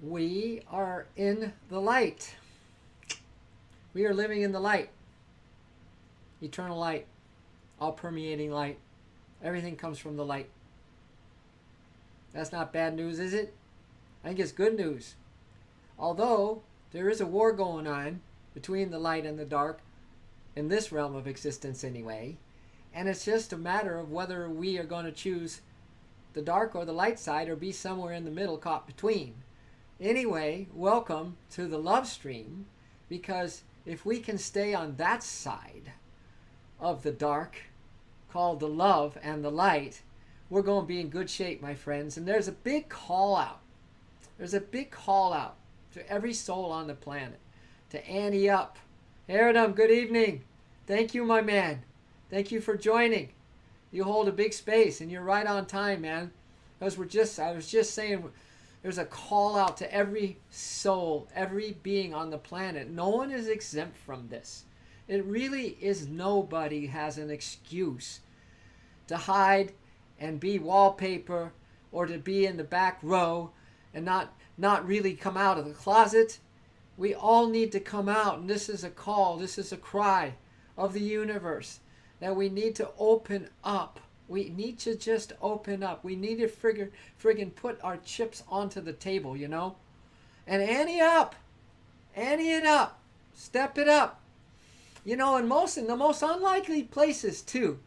We are in the light. We are living in the light. Eternal light. All permeating light. Everything comes from the light. That's not bad news, is it? I think it's good news. Although there is a war going on between the light and the dark, in this realm of existence anyway, and it's just a matter of whether we are going to choose the dark or the light side or be somewhere in the middle caught between. Anyway, welcome to the love stream, because if we can stay on that side of the dark, called the love and the light, we're going to be in good shape, my friends. And there's a big call out. There's a big call out to every soul on the planet, to Ante Up. Adam, good evening. Thank you, my man. Thank you for joining. You hold a big space, and you're right on time, man. I was just saying, there's a call out to every soul, every being on the planet. No one is exempt from this. It really is. Nobody has an excuse to hide and be wallpaper, or to be in the back row and not really come out of the closet. We all need to come out, and this is a call, this is a cry of the universe, that we need to open up. We need to just open up. We need to friggin' put our chips onto the table, you know? And ante up. Ante it up. Step it up. You know, in the most unlikely places too,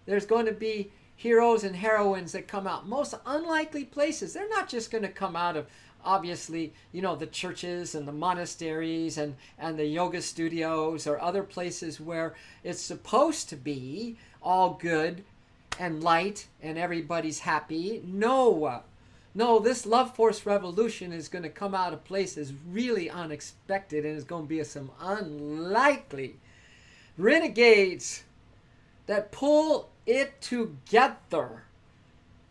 there's going to be heroes and heroines that come out. Most unlikely places. They're not just going to come out of, obviously, you know, the churches and the monasteries and the yoga studios or other places where it's supposed to be all good and light and everybody's happy. No, this love force revolution is going to come out of places really unexpected, and it's going to be some unlikely renegades that pull it together.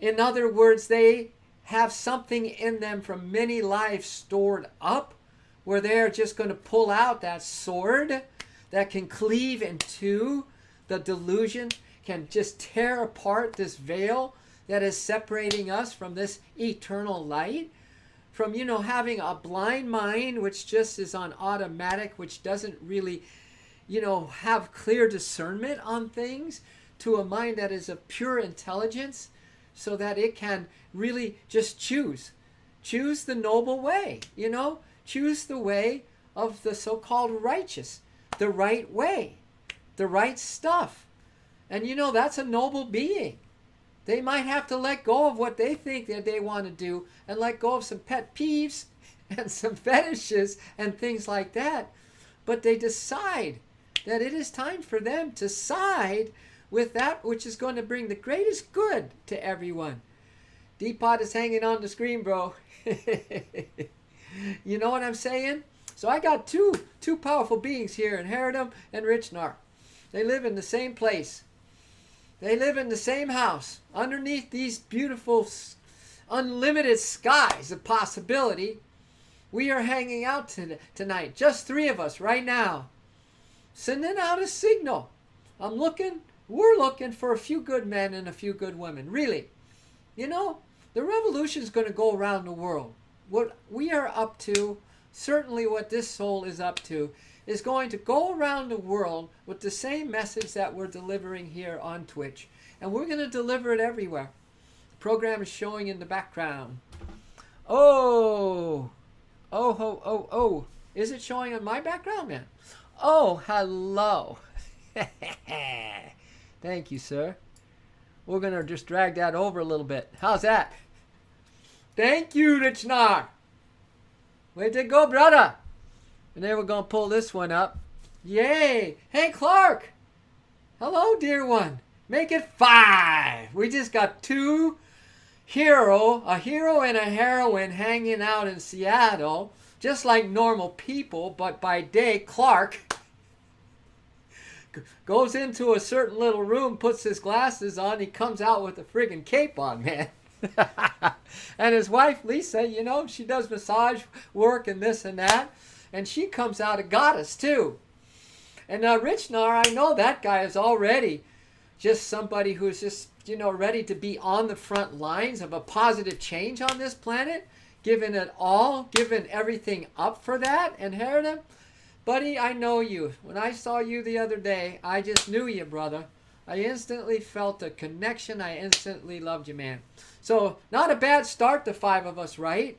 In other words, they have something in them from many lives stored up, where they're just going to pull out that sword that can cleave in two. The delusion can just tear apart this veil that is separating us from this eternal light, from, you know, having a blind mind which just is on automatic, which doesn't really, you know, have clear discernment on things, to a mind that is of pure intelligence, so that it can really just choose the noble way, you know, choose the way of the so-called righteous, the right way, the right stuff. And you know, that's a noble being. They might have to let go of what they think that they want to do, and let go of some pet peeves and some fetishes and things like that. But they decide that it is time for them to side with that which is going to bring the greatest good to everyone. Deepot is hanging on the screen, bro. You know what I'm saying? So I got two powerful beings here in Haradum and Richnar. They live in the same place. They live in the same house, underneath these beautiful, unlimited skies of possibility. We are hanging out tonight, just three of us right now, sending out a signal. We're looking for a few good men and a few good women, really. You know, the revolution is going to go around the world. What we are up to, certainly what this soul is up to, is going to go around the world with the same message that we're delivering here on Twitch. And we're going to deliver it everywhere. The program is showing in the background. Oh. Is it showing on my background, man? Oh, hello. Thank you, sir. We're going to just drag that over a little bit. How's that? Thank you, Richnar. Way to go, brother. And then we're going to pull this one up. Yay. Hey, Clark. Hello, dear one. Make it 5. We just got a hero and a heroine hanging out in Seattle, just like normal people, but by day, Clark goes into a certain little room, puts his glasses on, he comes out with a friggin' cape on, man. And his wife, Lisa, you know, she does massage work and this and that. And she comes out a goddess, too. And Richnar, I know that guy is already just somebody who's just, you know, ready to be on the front lines of a positive change on this planet. given it all, given everything up for that, and heard him. Buddy, I know you. When I saw you the other day, I just knew you, brother. I instantly felt a connection. I instantly loved you, man. So, not a bad start, the five of us, right?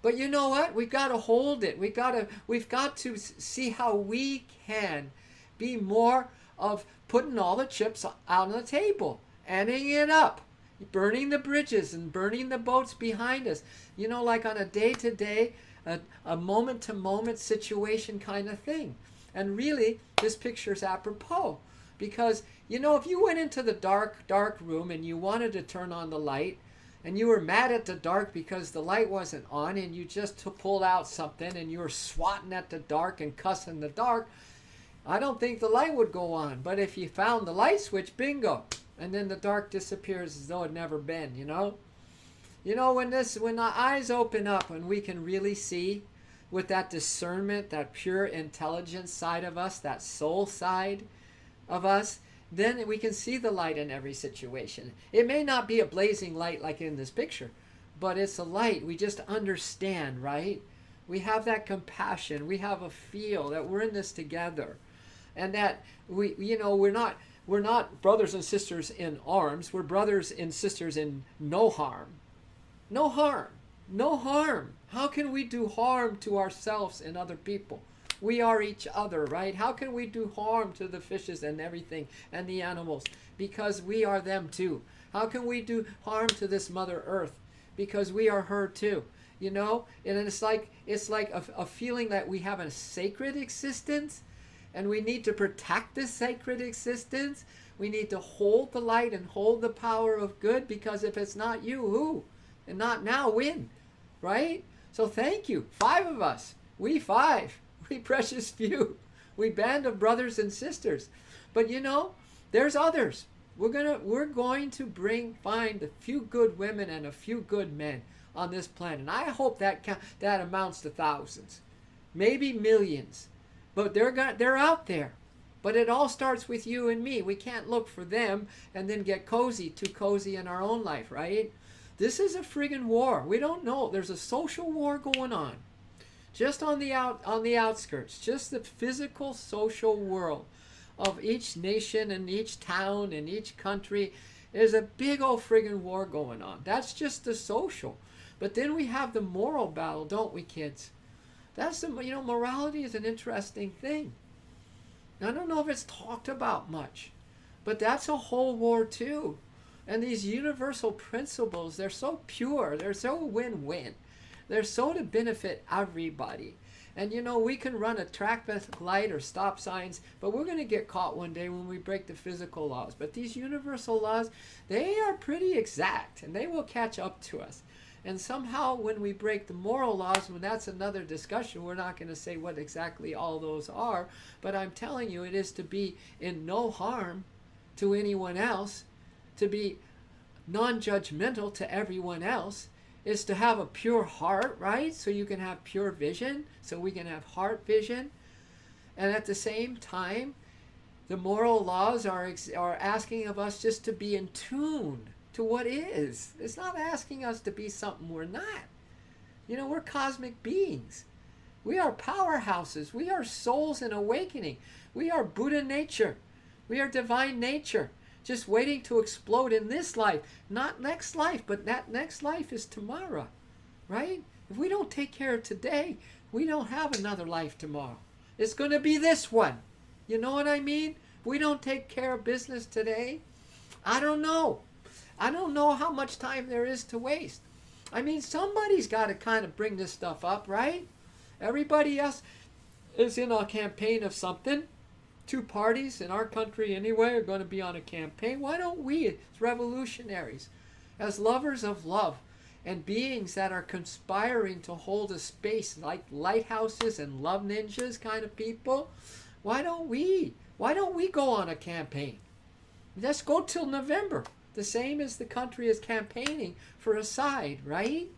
But you know what? We've got to hold it. We've got to see how we can be more of putting all the chips out on the table, ending it up, burning the bridges and burning the boats behind us. You know, like on a day-to-day, a moment-to-moment situation kind of thing. And really, this picture's apropos. Because, you know, if you went into the dark room and you wanted to turn on the light, and you were mad at the dark because the light wasn't on, and you just pulled out something and you were swatting at the dark and cussing the dark, I don't think the light would go on. But if you found the light switch, bingo, and then the dark disappears as though it never been, you know? You know, when the eyes open up and we can really see with that discernment, that pure intelligence side of us, that soul side of us, then we can see the light in every situation. It may not be a blazing light like in this picture, but it's a light. We just understand, right? We have that compassion. We have a feel that we're in this together, and that we, you know, we're not brothers and sisters in arms. We're brothers and sisters in no harm. No harm. No harm. How can we do harm to ourselves and other people? We are each other, right? How can we do harm to the fishes and everything and the animals? Because we are them too. How can we do harm to this Mother Earth? Because we are her too. You know? And it's like a feeling that we have a sacred existence, and we need to protect this sacred existence. We need to hold the light and hold the power of good, because if it's not you, who? And not now, when? Right? So thank you. 5 of us. We 5. We precious few. We band of brothers and sisters. But you know, there's others. We're going to find a few good women and a few good men on this planet. And I hope that amounts to thousands, maybe millions. But they're out there. But it all starts with you and me. We can't look for them and then get too cozy in our own life, right? This is a friggin' war. We don't know. There's a social war going on. Just on the outskirts, just the physical social world of each nation and each town and each country. There's a big old friggin' war going on. That's just the social. But then we have the moral battle, don't we, kids? That's morality is an interesting thing. I don't know if it's talked about much, but that's a whole war too. And these universal principles, they're so pure, they're so win-win. They're so to benefit everybody. And you know, we can run a traffic light or stop signs, but we're going to get caught one day when we break the physical laws. But these universal laws, they are pretty exact, and they will catch up to us. And somehow when we break the moral laws, when that's another discussion, we're not going to say what exactly all those are, but I'm telling you, it is to be in no harm to anyone else, to be non-judgmental to everyone else, is to have a pure heart, right? So you can have pure vision, so we can have heart vision. And at the same time, the moral laws are asking of us just to be in tune to what is. It's not asking us to be something we're not. You know, we're cosmic beings. We are powerhouses. We are souls in awakening. We are Buddha nature. We are divine nature, just waiting to explode in this life. Not next life, but that next life is tomorrow, right? If we don't take care of today, we don't have another life tomorrow. It's going to be this one. You know what I mean? If we don't take care of business today, I don't know. I don't know how much time there is to waste. I mean, somebody's got to kind of bring this stuff up, right? Everybody else is in a campaign of something. 2 parties in our country anyway are going to be on a campaign. Why don't we, as revolutionaries, as lovers of love, and beings that are conspiring to hold a space like lighthouses and love ninjas kind of people, why don't we go on a campaign? Let's go till November. The same as the country is campaigning for a side, right?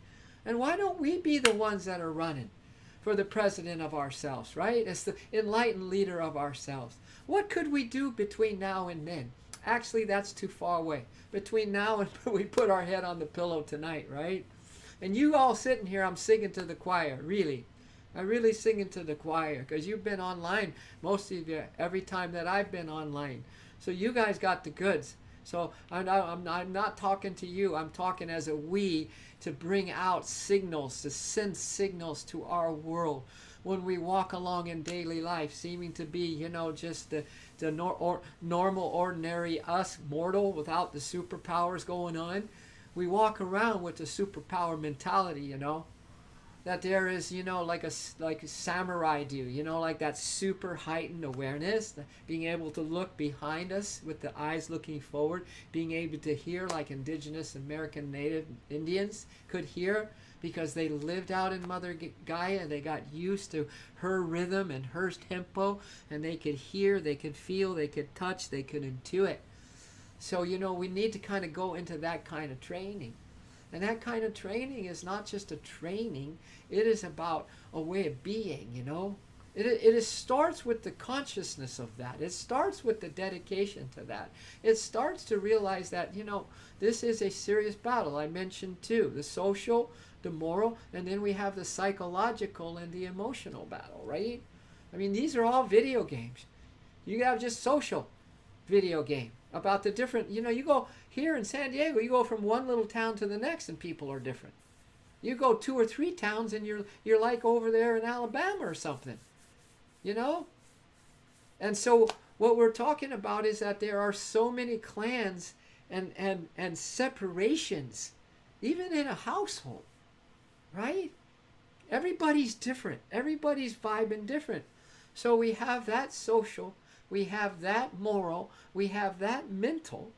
And why don't we be the ones that are running for the president of ourselves, right? As the enlightened leader of ourselves. What could we do between now and then? Actually, that's too far away. Between now and we put our head on the pillow tonight, right? And you all sitting here, I'm singing to the choir, really. I'm really singing to the choir because you've been online, most of you, every time that I've been online. So you guys got the goods. So I'm not talking to you. I'm talking as a we to bring out signals, to send signals to our world when we walk along in daily life, seeming to be, just the normal, ordinary us, mortal, without the superpowers going on. We walk around with the superpower mentality, that there is, like a samurai do, like that super heightened awareness, being able to look behind us with the eyes looking forward, being able to hear like indigenous American Native Indians could hear because they lived out in Mother Gaia. They got used to her rhythm and her tempo, and they could hear, they could feel, they could touch, they could intuit. So, we need to kind of go into that kind of training. And that kind of training is not just a training, it is about a way of being, It starts with the consciousness of that. It starts with the dedication to that. It starts to realize that, this is a serious battle. I mentioned two, the social, the moral, and then we have the psychological and the emotional battle, right? I mean, these are all video games. You have just social video game about the different, you go here in San Diego, you go from one little town to the next and people are different. You go 2 or 3 towns and you're like over there in Alabama or something, And so what we're talking about is that there are so many clans and separations, even in a household, right? Everybody's different. Everybody's vibing different. So we have that social, we have that moral, we have that mental,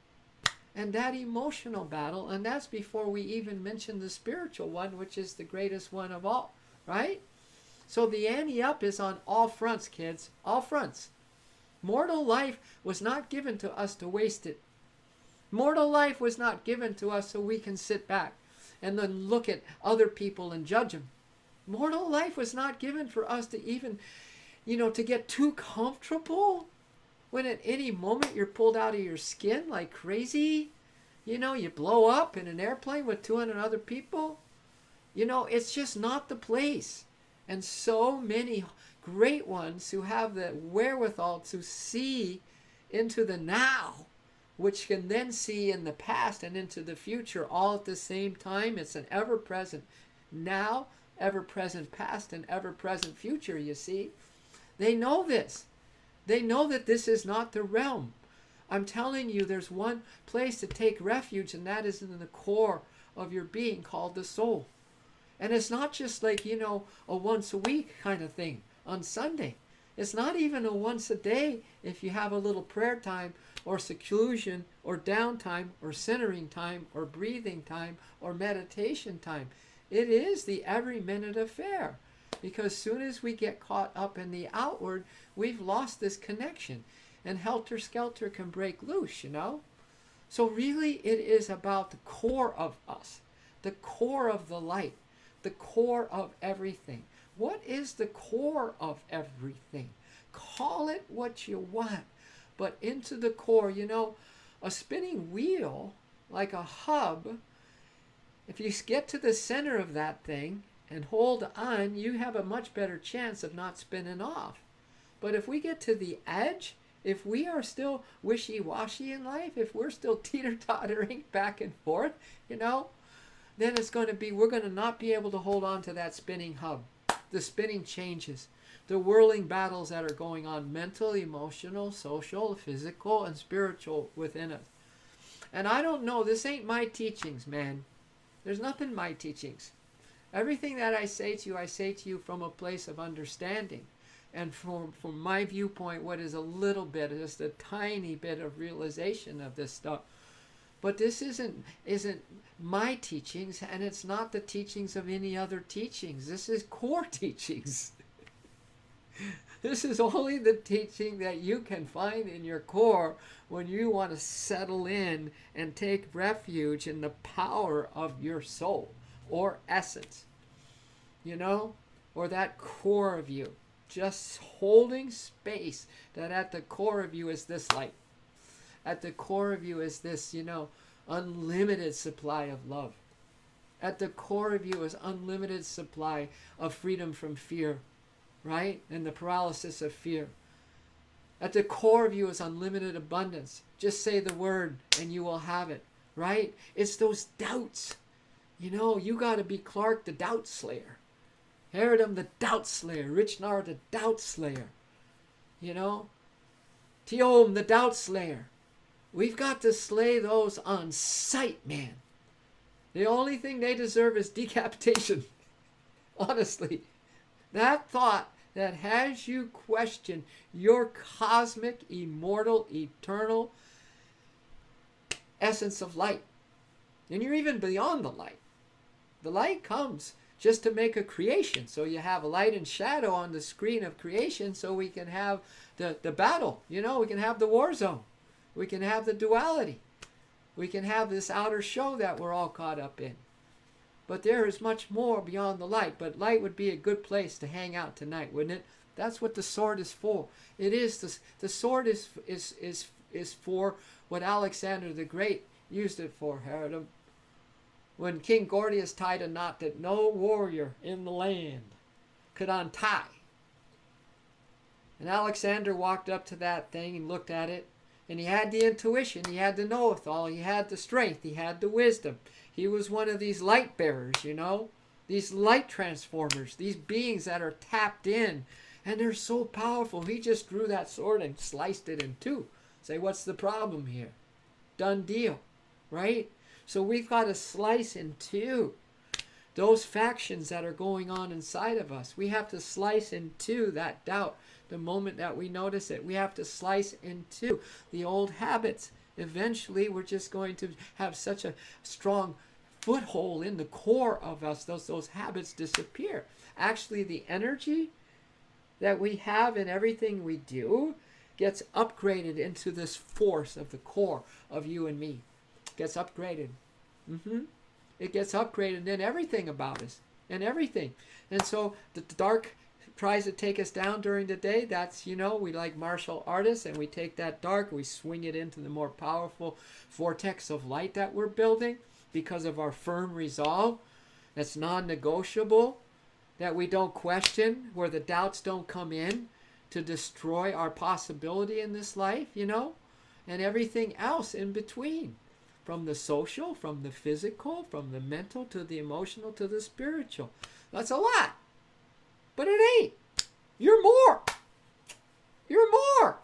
and that emotional battle, and that's before we even mention the spiritual one, which is the greatest one of all, right? So the Ante Up is on all fronts, kids, all fronts. Mortal life was not given to us to waste it. Mortal life was not given to us so we can sit back and then look at other people and judge them. Mortal life was not given for us to even, to get too comfortable when at any moment you're pulled out of your skin like crazy. You blow up in an airplane with 200 other people. It's just not the place. And so many great ones who have the wherewithal to see into the now, which can then see in the past and into the future all at the same time. It's an ever-present now, ever-present past, and ever-present future, you see. They know this. They know that this is not the realm. I'm telling you, there's one place to take refuge, and that is in the core of your being called the soul. And it's not just like, a once a week kind of thing on Sunday. It's not even a once a day if you have a little prayer time or seclusion or downtime or centering time or breathing time or meditation time. It is the every minute affair. Because soon as we get caught up in the outward, we've lost this connection. And helter-skelter can break loose, So really it is about the core of us, the core of the light, the core of everything. What is the core of everything? Call it what you want, but into the core, a spinning wheel, like a hub, if you get to the center of that thing, and hold on, you have a much better chance of not spinning off. But if we get to the edge, if we are still wishy-washy in life, if we're still teeter-tottering back and forth, then it's going to be, we're going to not be able to hold on to that spinning hub. The spinning changes. The whirling battles that are going on, mental, emotional, social, physical, and spiritual within us. And I don't know, this ain't my teachings, man. There's nothing in my teachings. Everything that I say to you from a place of understanding. And from my viewpoint, what is a little bit, just a tiny bit of realization of this stuff. But this isn't my teachings, and it's not the teachings of any other teachings. This is core teachings. This is only the teaching that you can find in your core when you want to settle in and take refuge in the power of your soul or essence, or that core of you. Just holding space, that at the core of you is this light. At the core of you is this, unlimited supply of love. At the core of you is unlimited supply of freedom from fear, right? And the paralysis of fear. At the core of you is unlimited abundance. Just say the word and you will have it, right? It's those doubts. You know, you got to be Clark the doubt slayer. Herodom the doubt slayer. Richnar the doubt slayer. You know? Tiom the doubt slayer. We've got to slay those on sight, man. The only thing they deserve is decapitation. Honestly. That thought that has you question your cosmic, immortal, eternal essence of light. And you're even beyond the light. The light comes just to make a creation. So you have a light and shadow on the screen of creation so we can have the battle. You know, we can have the war zone. We can have the duality. We can have this outer show that we're all caught up in. But there is much more beyond the light. But light would be a good place to hang out tonight, wouldn't it? That's what the sword is for. It is the sword is for what Alexander the Great used it for, Herodom. When King Gordius tied a knot that no warrior in the land could untie. And Alexander walked up to that thing and looked at it. And he had the intuition, he had the know-it-all, he had the strength, he had the wisdom. He was one of these light bearers, you know, these light transformers, these beings that are tapped in. And they're so powerful. He just drew that sword and sliced it in two. Say, what's the problem here? Done deal, right? So we've got to slice in two those factions that are going on inside of us. We have to slice into that doubt the moment that we notice it. We have to slice into the old habits. Eventually, we're just going to have such a strong foothold in the core of us, those habits disappear. Actually, the energy that we have in everything we do gets upgraded into this force of the core of you and me. Gets upgraded. It gets upgraded in everything about us. And everything. And so the dark tries to take us down during the day. That's, you know, we like martial artists, and we take that dark, we swing it into the more powerful vortex of light that we're building because of our firm resolve that's non-negotiable, that we don't question, where the doubts don't come in to destroy our possibility in this life, you know, and everything else in between. From the social, from the physical, from the mental to the emotional to the spiritual. That's a lot. But it ain't. You're more. You're more.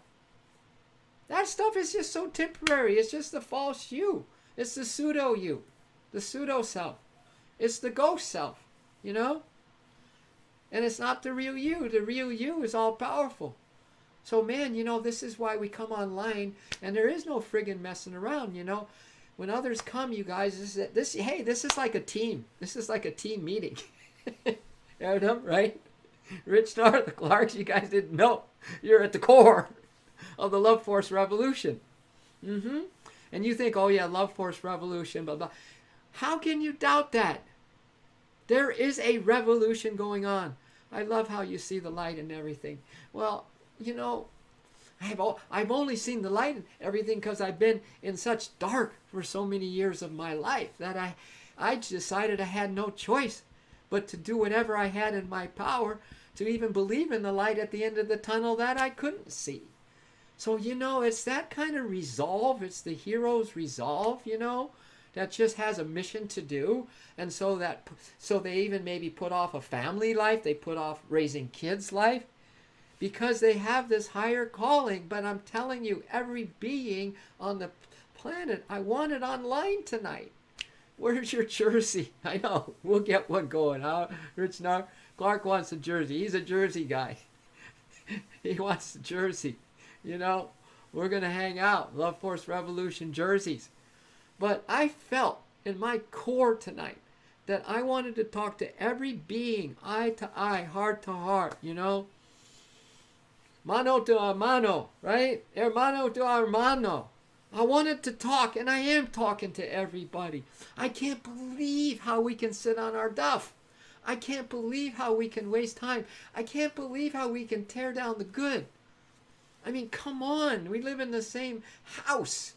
That stuff is just so temporary. It's just the false you. It's the pseudo you. The pseudo self. It's the ghost self. You know? And it's not the real you. The real you is all powerful. So man, you know, this is why we come online, and there is no friggin' messing around, you know. When others come, you guys, this is like a team. This is like a team meeting. Right? Rich Star, the Clarks, you guys didn't know. You're at the core of the Love Force Revolution. And you think, oh yeah, Love Force Revolution, blah, blah. How can you doubt that? There is a revolution going on. I love how you see the light and everything. Well, you know, I've only seen the light and everything because I've been in such dark for so many years of my life that I decided I had no choice but to do whatever I had in my power to even believe in the light at the end of the tunnel that I couldn't see. So, you know, it's that kind of resolve. It's the hero's resolve, you know, that just has a mission to do. And so they even maybe put off a family life. They put off raising kids' life, because they have this higher calling. But I'm telling you, every being on the planet, I want it online tonight. Where's your jersey? I know, we'll get one going, huh? Rich Nar? Clark wants a jersey. He's a jersey guy. He wants the jersey. You know, we're going to hang out. Love Force Revolution jerseys. But I felt in my core tonight that I wanted to talk to every being, eye to eye, heart to heart, you know. Mano to hermano, right? Hermano to hermano. I wanted to talk, and I am talking to everybody. I can't believe how we can sit on our duff. I can't believe how we can waste time. I can't believe how we can tear down the good. I mean, come on. We live in the same house.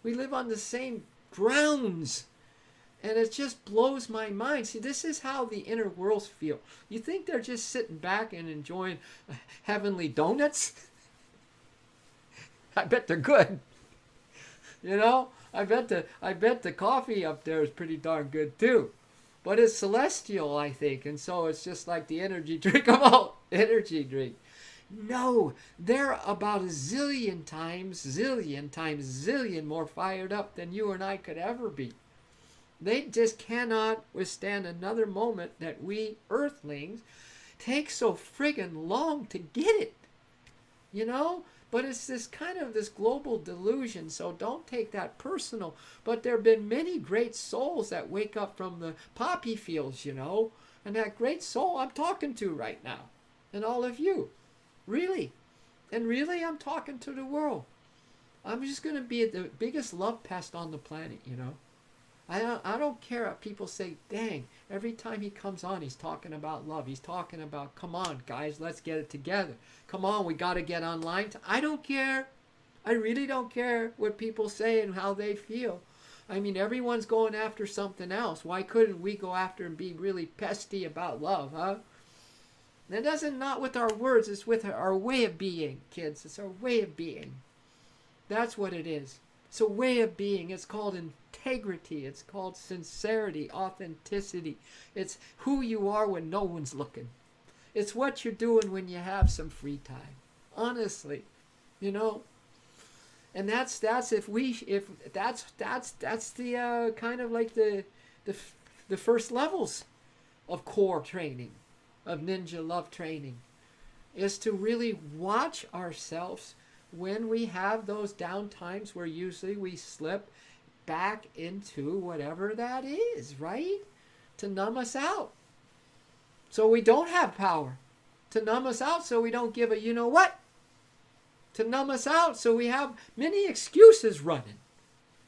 We live on the same grounds. And it just blows my mind. See, this is how the inner worlds feel. You think they're just sitting back and enjoying heavenly donuts? I bet they're good. You know, I bet the coffee up there is pretty darn good too. But it's celestial, I think. And so it's just like the energy drink. Come on, energy drink. No, they're about a zillion times more fired up than you and I could ever be. They just cannot withstand another moment that we earthlings take so friggin' long to get it. You know? But it's this kind of this global delusion, so don't take that personal. But there have been many great souls that wake up from the poppy fields, you know. And that great soul I'm talking to right now. And all of you. Really. And really, I'm talking to the world. I'm just going to be the biggest love pest on the planet, you know. I don't care if people say, dang, every time he comes on, he's talking about love. He's talking about, come on, guys, let's get it together. Come on, we got to get online. I don't care. I really don't care what people say and how they feel. I mean, everyone's going after something else. Why couldn't we go after and be really pesty about love, huh? That doesn't, not with our words, it's with our way of being, kids. It's our way of being. That's what it is. It's a way of being. It's called integrity. It's called sincerity, authenticity. It's who you are when no one's looking. It's what you're doing when you have some free time. Honestly, you know. And that's the kind of like the first levels of core training, of ninja love training, is to really watch ourselves when we have those down times where usually we slip back into whatever that is, right? To numb us out. So we don't have power. To numb us out so we don't give a you know what? To numb us out so we have many excuses running.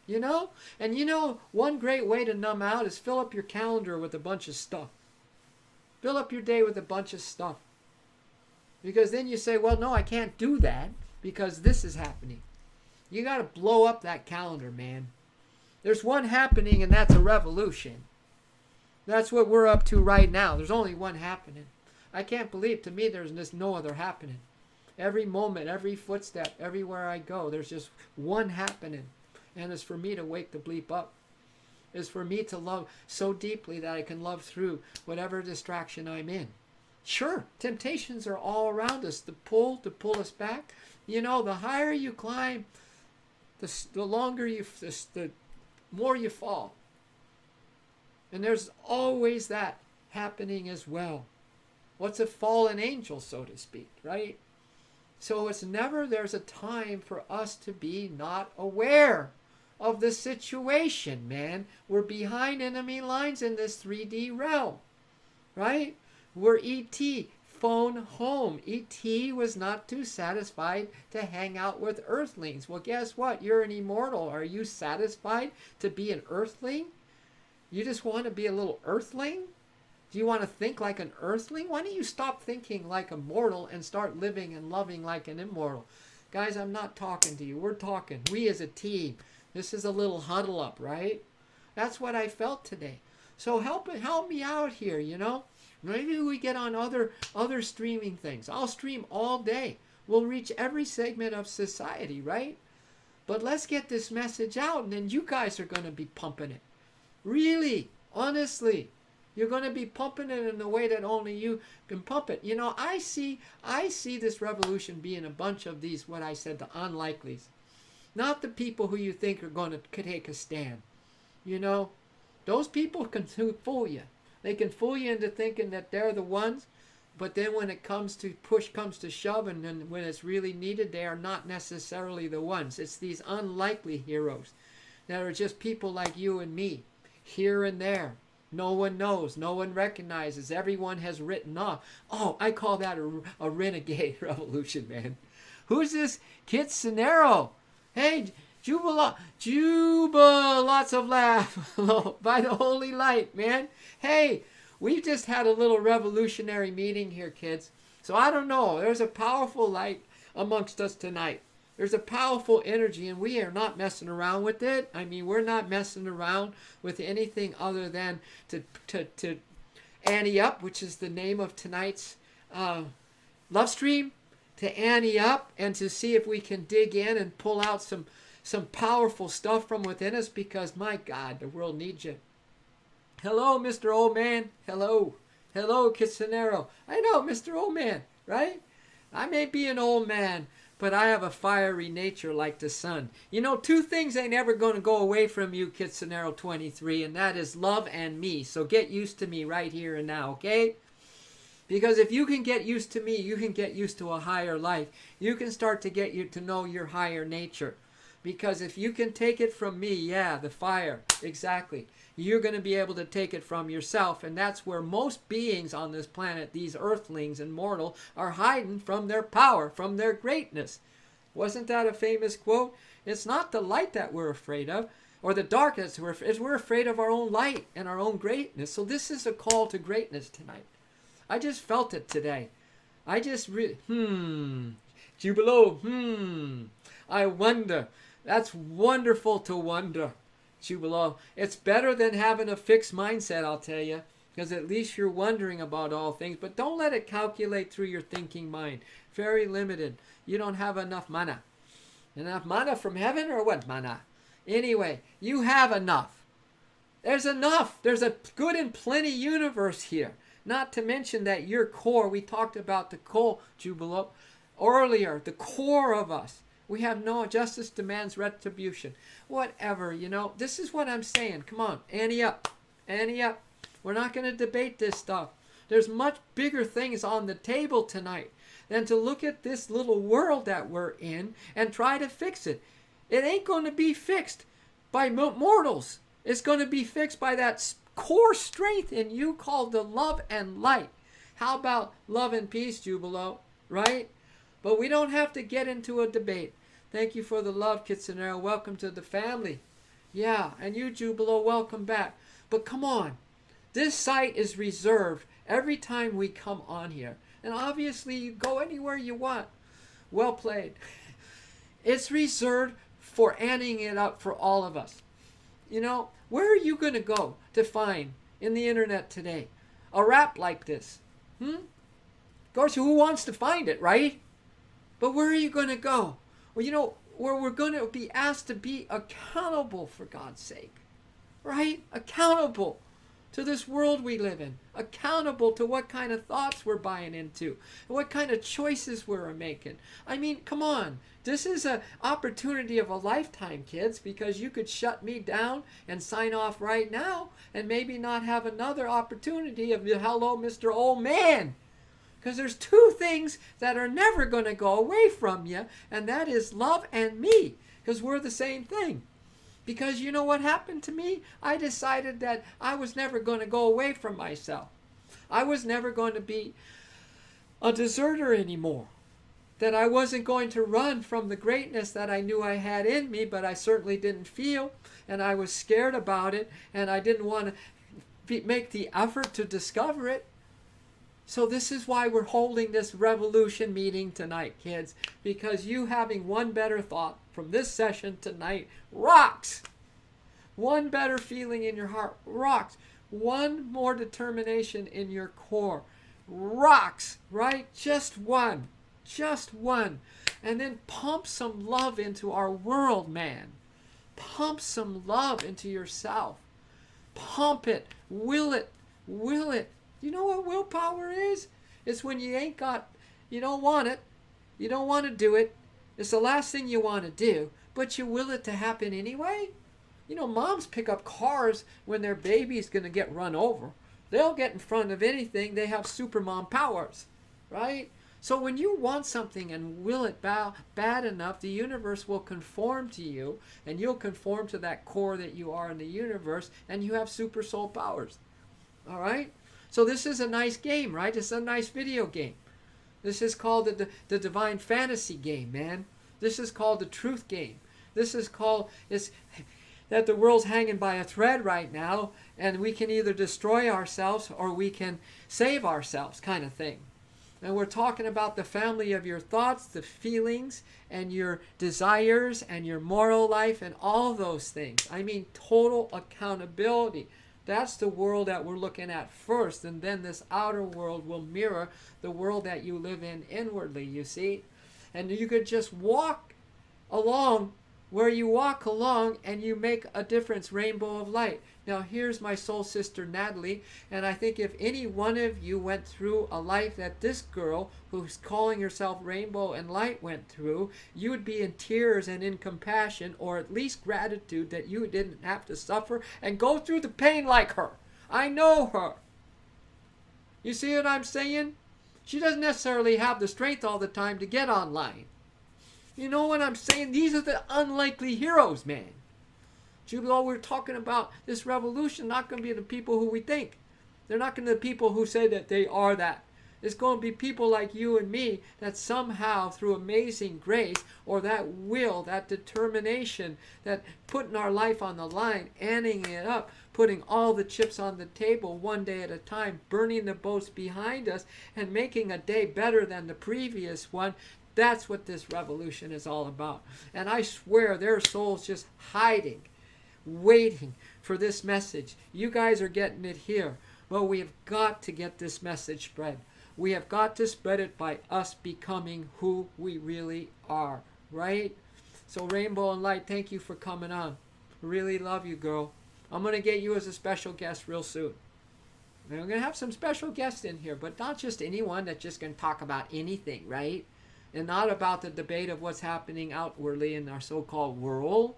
You know? And you know, one great way to numb out is fill up your calendar with a bunch of stuff. Fill up your day with a bunch of stuff. Because then you say, well, no, I can't do that because this is happening. You got to blow up that calendar, man. There's one happening, and that's a revolution. That's what we're up to right now. There's only one happening. I can't believe, to me, there's just no other happening. Every moment, every footstep, everywhere I go, there's just one happening. And it's for me to wake the bleep up. It's for me to love so deeply that I can love through whatever distraction I'm in. Sure, temptations are all around us. To pull us back. You know, the higher you climb, the more you fall. And there's always that happening as well. What's a fallen angel, so to speak, right? So it's never there's a time for us to be not aware of the situation, man. We're behind enemy lines in this 3D realm, right? We're E.T., phone home. E.T. was not too satisfied to hang out with earthlings. Well, guess what? You're an immortal. Are you satisfied to be an earthling? You just want to be a little earthling? Do you want to think like an earthling? Why don't you stop thinking like a mortal and start living and loving like an immortal? Guys, I'm not talking to you. We're talking. We as a team. This is a little huddle up, right? That's what I felt today. So help me out here, you know? Maybe we get on other streaming things. I'll stream all day. We'll reach every segment of society, right? But let's get this message out, and then you guys are going to be pumping it. Really, honestly. You're going to be pumping it in a way that only you can pump it. You know, I see this revolution being a bunch of these, what I said, the unlikelies. Not the people who you think are going to take a stand. You know, those people can fool you. They can fool you into thinking that they're the ones, but then when it comes to push comes to shove, and then when it's really needed, they are not necessarily the ones. It's these unlikely heroes that are just people like you and me, here and there. No one knows. No one recognizes. Everyone has written off. Oh, I call that a renegade revolution, man. Who's this Kit Cenero? Hey, Juba, lots of laugh by the holy light, man. Hey, we just had a little revolutionary meeting here, kids. So I don't know. There's a powerful light amongst us tonight. There's a powerful energy, and we are not messing around with it. I mean, we're not messing around with anything other than to Ante Up, which is the name of tonight's love stream, to ante up and to see if we can dig in and pull out some powerful stuff from within us, because my God, the world needs you. Hello, Mr. Old Man. Hello. Hello, Kitsanero. I know, Mr. Old Man, right? I may be an old man, but I have a fiery nature like the sun. You know, two things ain't ever going to go away from you, Kitsanero 23, and that is love and me. So get used to me right here and now, okay? Because if you can get used to me, you can get used to a higher life. You can start to get you to know your higher nature. Because if you can take it from me, yeah, the fire, exactly, you're going to be able to take it from yourself. And that's where most beings on this planet, these earthlings and mortal, are hiding from their power, from their greatness. Wasn't that a famous quote? It's not the light that we're afraid of, or the darkness. We're afraid of our own light and our own greatness. So this is a call to greatness tonight. I just felt it today. I just Jubilo, I wonder. That's wonderful to wonder, Jubilo. It's better than having a fixed mindset, I'll tell you, because at least you're wondering about all things, but don't let it calculate through your thinking mind. Very limited. You don't have enough mana. Enough mana from heaven, or what mana? Anyway, you have enough. There's enough. There's a good and plenty universe here. Not to mention that your core, we talked about the core, Jubilo, earlier, the core of us. We have no justice demands retribution. Whatever, you know, this is what I'm saying. Come on, ante up. Ante up. We're not going to debate this stuff. There's much bigger things on the table tonight than to look at this little world that we're in and try to fix it. It ain't going to be fixed by mortals. It's going to be fixed by that core strength in you called the love and light. How about love and peace, Jubilo? Right? But we don't have to get into a debate. Thank you for the love, Kitsanero. Welcome to the family. Yeah, and you, Jubilo, welcome back. But come on. This site is reserved every time we come on here. And obviously, you go anywhere you want. Well played. It's reserved for anteing it up for all of us. You know, where are you going to go to find in the internet today a rap like this? Of course, who wants to find it, right? But where are you going to go? Well, you know, where we're going to be asked to be accountable, for God's sake. Right? Accountable to this world we live in. Accountable to what kind of thoughts we're buying into. What kind of choices we're making. I mean, come on. This is an opportunity of a lifetime, kids, because you could shut me down and sign off right now and maybe not have another opportunity of, hello, Mr. Old Man. Because there's two things that are never going to go away from you, and that is love and me, because we're the same thing. Because you know what happened to me? I decided that I was never going to go away from myself. I was never going to be a deserter anymore. That I wasn't going to run from the greatness that I knew I had in me, but I certainly didn't feel, and I was scared about it, and I didn't want to make the effort to discover it. So this is why we're holding this revolution meeting tonight, kids, because you having one better thought from this session tonight rocks. One better feeling in your heart rocks. One more determination in your core rocks, right? Just one. Just one. And then pump some love into our world, man. Pump some love into yourself. Pump it. Will it. Will it. You know what willpower is? It's when you ain't got, you don't want it. You don't want to do it. It's the last thing you want to do, but you will it to happen anyway. You know, moms pick up cars when their baby's going to get run over. They'll get in front of anything. They have super mom powers, right? So when you want something and will it bad enough, the universe will conform to you, and you'll conform to that core that you are in the universe, and you have super soul powers. All right? So this is a nice game, right? It's a nice video game. This is called the divine fantasy game, man. This is called the truth game. This is called, it's that the world's hanging by a thread right now, and we can either destroy ourselves or we can save ourselves, kind of thing. And we're talking about the family of your thoughts, the feelings, and your desires, and your moral life, and all those things. I mean, total accountability. That's the world that we're looking at first, and then this outer world will mirror the world that you live in inwardly, you see? And you could just walk along where you walk along and you make a difference, rainbow of light. Now here's my soul sister Natalie, and I think if any one of you went through a life that this girl who's calling herself Rainbow and Light went through, you would be in tears and in compassion, or at least gratitude that you didn't have to suffer and go through the pain like her. I know her. You see what I'm saying? She doesn't necessarily have the strength all the time to get online. You know what I'm saying? These are the unlikely heroes, man. Jubilo, we're talking about this revolution, not going to be the people who we think. They're not going to be the people who say that they are that. It's going to be people like you and me that somehow, through amazing grace, or that will, that determination, that putting our life on the line, anting it up, putting all the chips on the table one day at a time, burning the boats behind us, and making a day better than the previous one. That's what this revolution is all about. And I swear their souls just hiding, waiting for this message. You guys are getting it here. But we have got to get this message spread. We have got to spread it by us becoming who we really are. Right? So Rainbow and Light, thank you for coming on. Really love you, girl. I'm going to get you as a special guest real soon. And we're going to have some special guests in here, but not just anyone that's just going to talk about anything, right? And not about the debate of what's happening outwardly in our so-called world.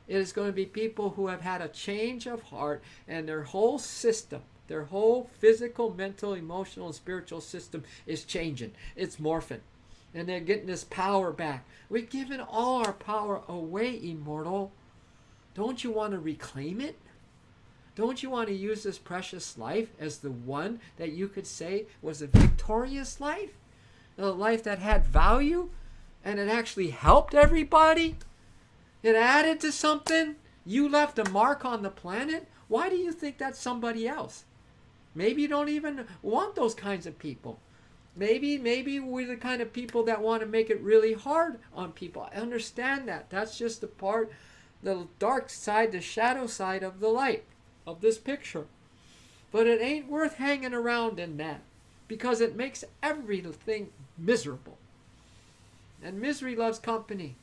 It is going to be people who have had a change of heart, and their whole system, their whole physical, mental, emotional, and spiritual system is changing. It's morphing. And they're getting this power back. We've given all our power away, immortal. Don't you want to reclaim it? Don't you want to use this precious life as the one that you could say was a victorious life? A life that had value, and it actually helped everybody? It added to something? You left a mark on the planet? Why do you think that's somebody else? Maybe you don't even want those kinds of people. Maybe we're the kind of people that want to make it really hard on people. I understand that. That's just the part, the dark side, the shadow side of the light, of this picture. But it ain't worth hanging around in that, because it makes everything miserable. And misery loves company.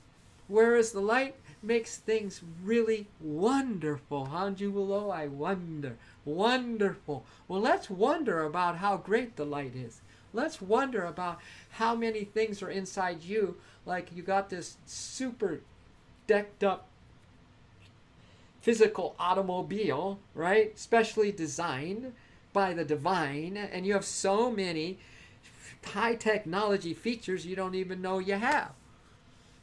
Whereas the light makes things really wonderful. Huh, Jubilo? I wonder. Wonderful. Well, let's wonder about how great the light is. Let's wonder about how many things are inside you. Like you got this super decked up physical automobile, right? Specially designed by the divine. And you have so many high technology features you don't even know you have.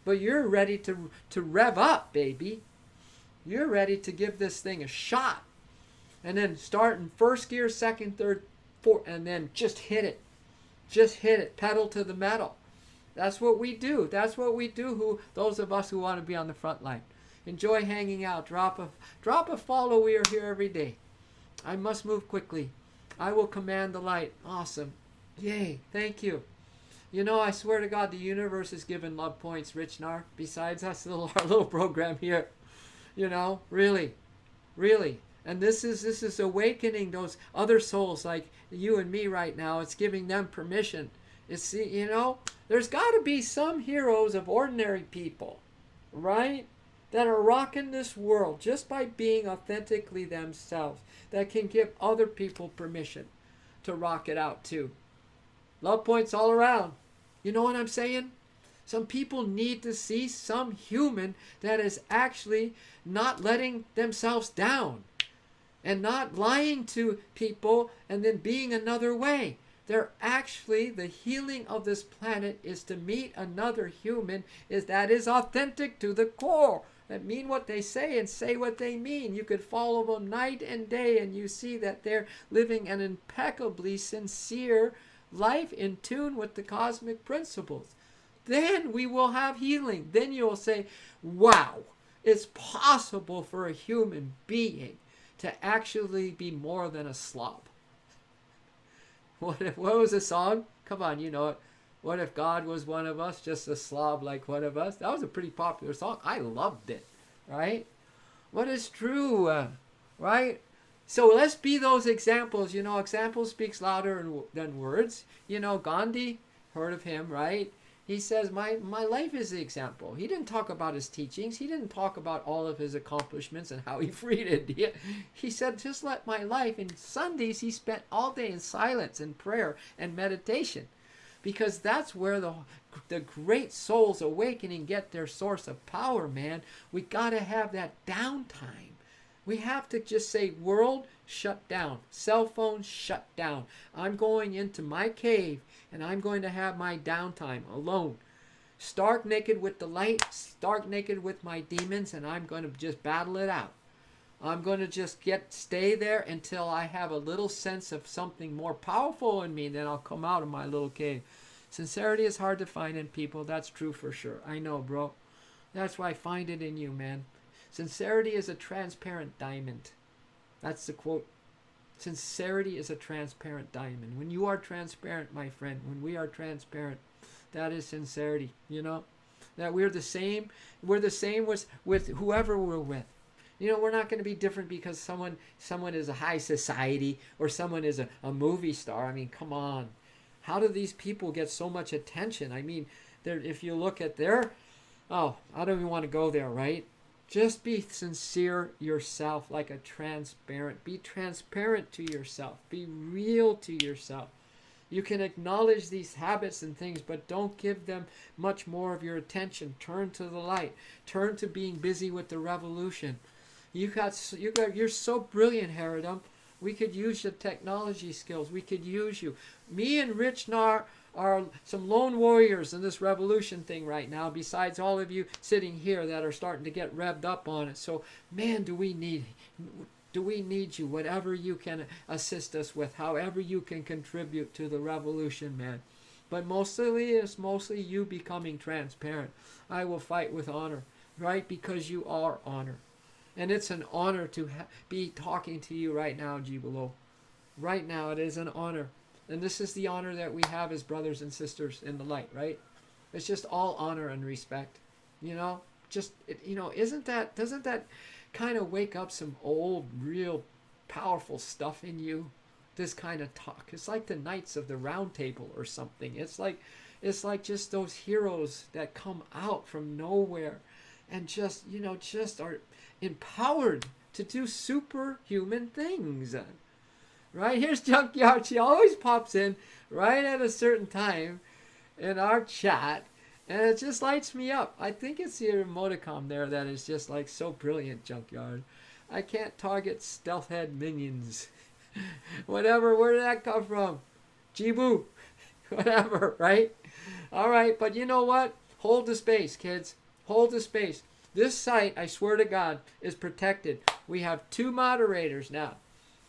But you're ready to rev up, baby. You're ready to give this thing a shot. And then start in first gear, second, third, fourth, and then just hit it. Just hit it. Pedal to the metal. That's what we do. That's what we do, those of us who want to be on the front line. Enjoy hanging out. Drop a follow. We are here every day. I must move quickly. I will command the light. Awesome. Yay. Thank you. You know, I swear to God, the universe is giving love points, Richnar, besides us, our little program here. You know, really. And this is awakening those other souls like you and me right now. It's giving them permission. It's, you know, there's got to be some heroes of ordinary people, right, that are rocking this world just by being authentically themselves, that can give other people permission to rock it out too. Love points all around. You know what I'm saying? Some people need to see some human that is actually not letting themselves down and not lying to people and then being another way. They're actually, the healing of this planet is to meet another human that is authentic to the core, that mean what they say and say what they mean. You could follow them night and day and you see that they're living an impeccably sincere life in tune with the cosmic principles. Then we will have healing. Then you'll say, wow, it's possible for a human being to actually be more than a slob. What was the song? Come on, you know it. What if God was one of us, just a slob like one of us? That was a pretty popular song. I loved it, right? What is true, right? So let's be those examples. You know, example speaks louder than words. You know, Gandhi, heard of him, right? He says, my life is the example. He didn't talk about his teachings. He didn't talk about all of his accomplishments and how he freed India. He said, just let my life. And Sundays, he spent all day in silence and prayer and meditation, because that's where the great souls awakening get their source of power, man. We got to have that downtime. We have to just say, world, shut down. Cell phone, shut down. I'm going into my cave and I'm going to have my downtime alone. Stark naked with the light, stark naked with my demons, and I'm going to just battle it out. I'm going to just stay there until I have a little sense of something more powerful in me, then I'll come out of my little cave. Sincerity is hard to find in people. That's true for sure. I know, bro. That's why I find it in you, man. Sincerity is a transparent diamond. That's the quote. Sincerity is a transparent diamond. When you are transparent, my friend, when we are transparent, that is sincerity, you know? That we're the same with whoever we're with. You know, we're not going to be different because someone is a high society or someone is a movie star. I mean, come on. How do these people get so much attention? I mean, if you look at I don't even want to go there, right? Just be sincere yourself, like a transparent. Be transparent to yourself. Be real to yourself. You can acknowledge these habits and things, but don't give them much more of your attention. Turn to the light. Turn to being busy with the revolution. You're so brilliant, Haradam. We could use your technology skills. We could use you. Me and Rich Nar are some lone warriors in this revolution thing right now, besides all of you sitting here that are starting to get revved up on it. So, man, do we need you, whatever you can assist us with, however you can contribute to the revolution, man. But it's mostly you becoming transparent. I will fight with honor, right? Because you are honor. And it's an honor to be talking to you right now, Gibolo. Right now, it is an honor. And this is the honor that we have as brothers and sisters in the light, right? It's just all honor and respect. You know? Doesn't that kind of wake up some old, real, powerful stuff in you? This kind of talk. It's like the Knights of the Round Table or something. It's like just those heroes that come out from nowhere and just are empowered to do superhuman things. Right? Here's Junkyard. She always pops in right at a certain time in our chat, and it just lights me up. I think it's your emoticon there that is just like so brilliant, Junkyard. I can't target stealth head minions. Whatever, where did that come from? Jibu. Whatever, right? All right, but you know what? Hold the space, kids. Hold the space. This site, I swear to God, is protected. We have 2 moderators now.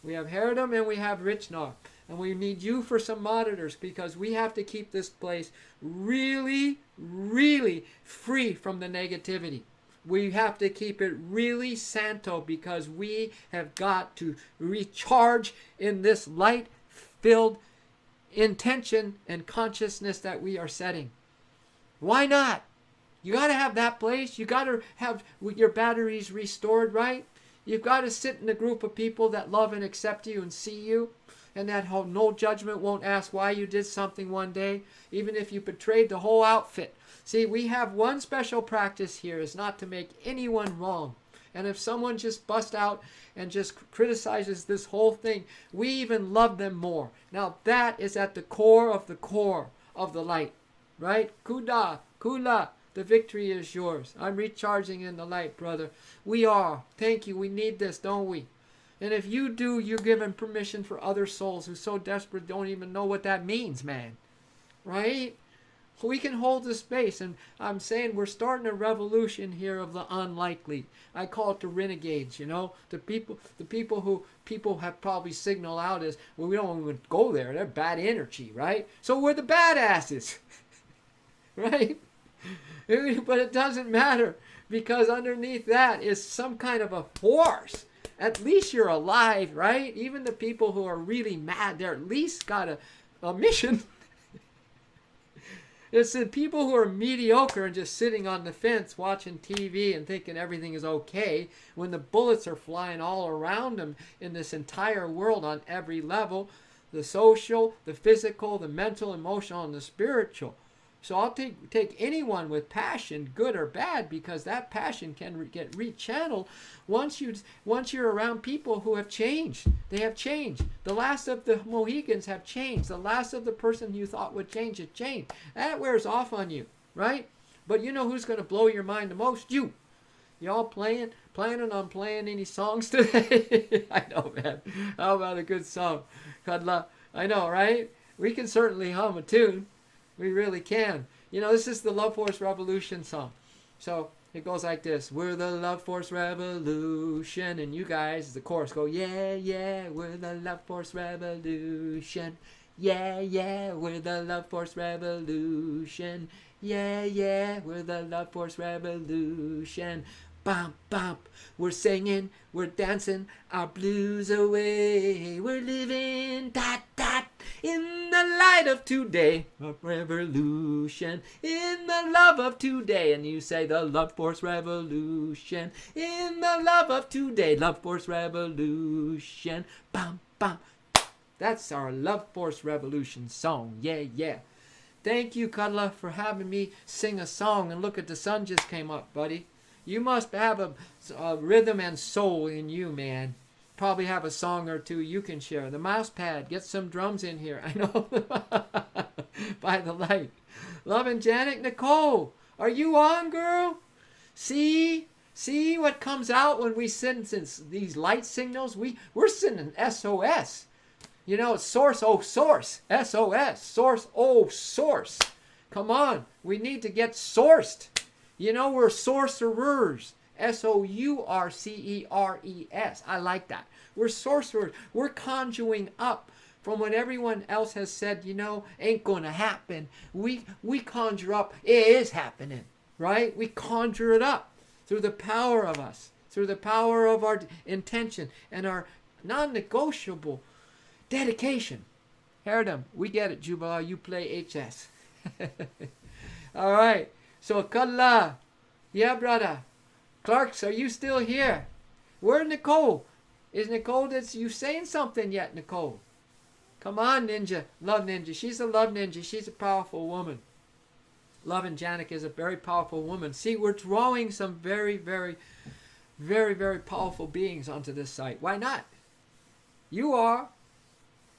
We have Haradam and we have Richnar. And we need you for some monitors because we have to keep this place really, really free from the negativity. We have to keep it really santo because we have got to recharge in this light-filled intention and consciousness that we are setting. Why not? You got to have that place. You got to have your batteries restored, right? You've got to sit in a group of people that love and accept you and see you, and that no judgment won't ask why you did something one day, even if you betrayed the whole outfit. See, we have one special practice here, is not to make anyone wrong. And if someone just busts out and just criticizes this whole thing, we even love them more. Now that is at the core of the light, right? Kuda, Kula. The victory is yours. I'm recharging in the light, brother. We are. Thank you. We need this, don't we? And if you do, you're giving permission for other souls who so desperate don't even know what that means, man. Right? We can hold the space. And I'm saying we're starting a revolution here of the unlikely. I call it the renegades, you know? The people who people have probably signaled out as, well, we don't even go there. They're bad energy, right? So we're the badasses. Right? But it doesn't matter because underneath that is some kind of a force. At least you're alive, right? Even the people who are really mad, they're at least got a mission. It's the people who are mediocre and just sitting on the fence watching TV and thinking everything is okay when the bullets are flying all around them in this entire world on every level, the social, the physical, the mental, emotional, and the spiritual. So I'll take anyone with passion, good or bad, because that passion can get rechanneled once you're around people who have changed. They have changed. The last of the Mohicans have changed. The last of the person you thought would change has changed. That wears off on you, right? But you know who's going to blow your mind the most? You. Y'all planning on playing any songs today? I know, man. How about a good song? Kadla. I know, right? We can certainly hum a tune. We really can. You know, this is the Love Force Revolution song. So it goes like this. We're the Love Force Revolution. And you guys, the chorus, go, yeah, yeah, we're the Love Force Revolution. Yeah, yeah, we're the Love Force Revolution. Yeah, yeah, we're the Love Force Revolution. Bump, bump, we're singing, we're dancing our blues away. We're living, dot, dot, in the light of today. A revolution in the love of today. And you say the Love Force Revolution in the love of today. Love Force Revolution. Bump, bump. That's our Love Force Revolution song. Yeah, yeah. Thank you, Cuddler, for having me sing a song. And look at the sun just came up, buddy. You must have a rhythm and soul in you, man. Probably have a song or two you can share. The mouse pad, get some drums in here. I know. By the light. Love and Janet Nicole, are you on, girl? See what comes out when we send these light signals? We're sending SOS. You know, source, oh, source. SOS. Source, oh, source. Come on. We need to get sourced. You know, we're sorcerers. SOURCERES. I like that. We're sorcerers. We're conjuring up from what everyone else has said, you know, ain't going to happen. We conjure up, it is happening, right? We conjure it up through the power of us, through the power of our intention and our non-negotiable dedication. Heard them. We get it, Jubala. You play HS. All right. So, Kalla. Yeah, brother. Clarks, are you still here? Where's Nicole? Is Nicole, you saying something yet, Nicole? Come on, Ninja. Love Ninja. She's a love ninja. She's a powerful woman. Love and Janik is a very powerful woman. See, we're drawing some very, very, very, very powerful beings onto this site. Why not? You are.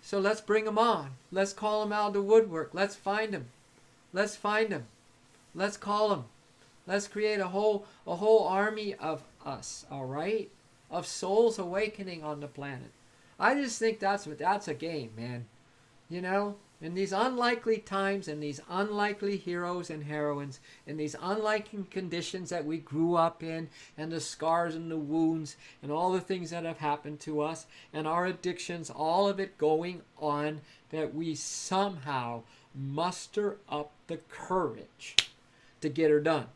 So let's bring them on. Let's call them out of the woodwork. Let's find them. Let's find them. Let's call them. Let's create a whole army of us, all right? Of souls awakening on the planet. I just think that's a game, man. You know, in these unlikely times, and these unlikely heroes and heroines, in these unlikely conditions that we grew up in, and the scars and the wounds, and all the things that have happened to us, and our addictions, all of it going on, that we somehow muster up the courage to get her done,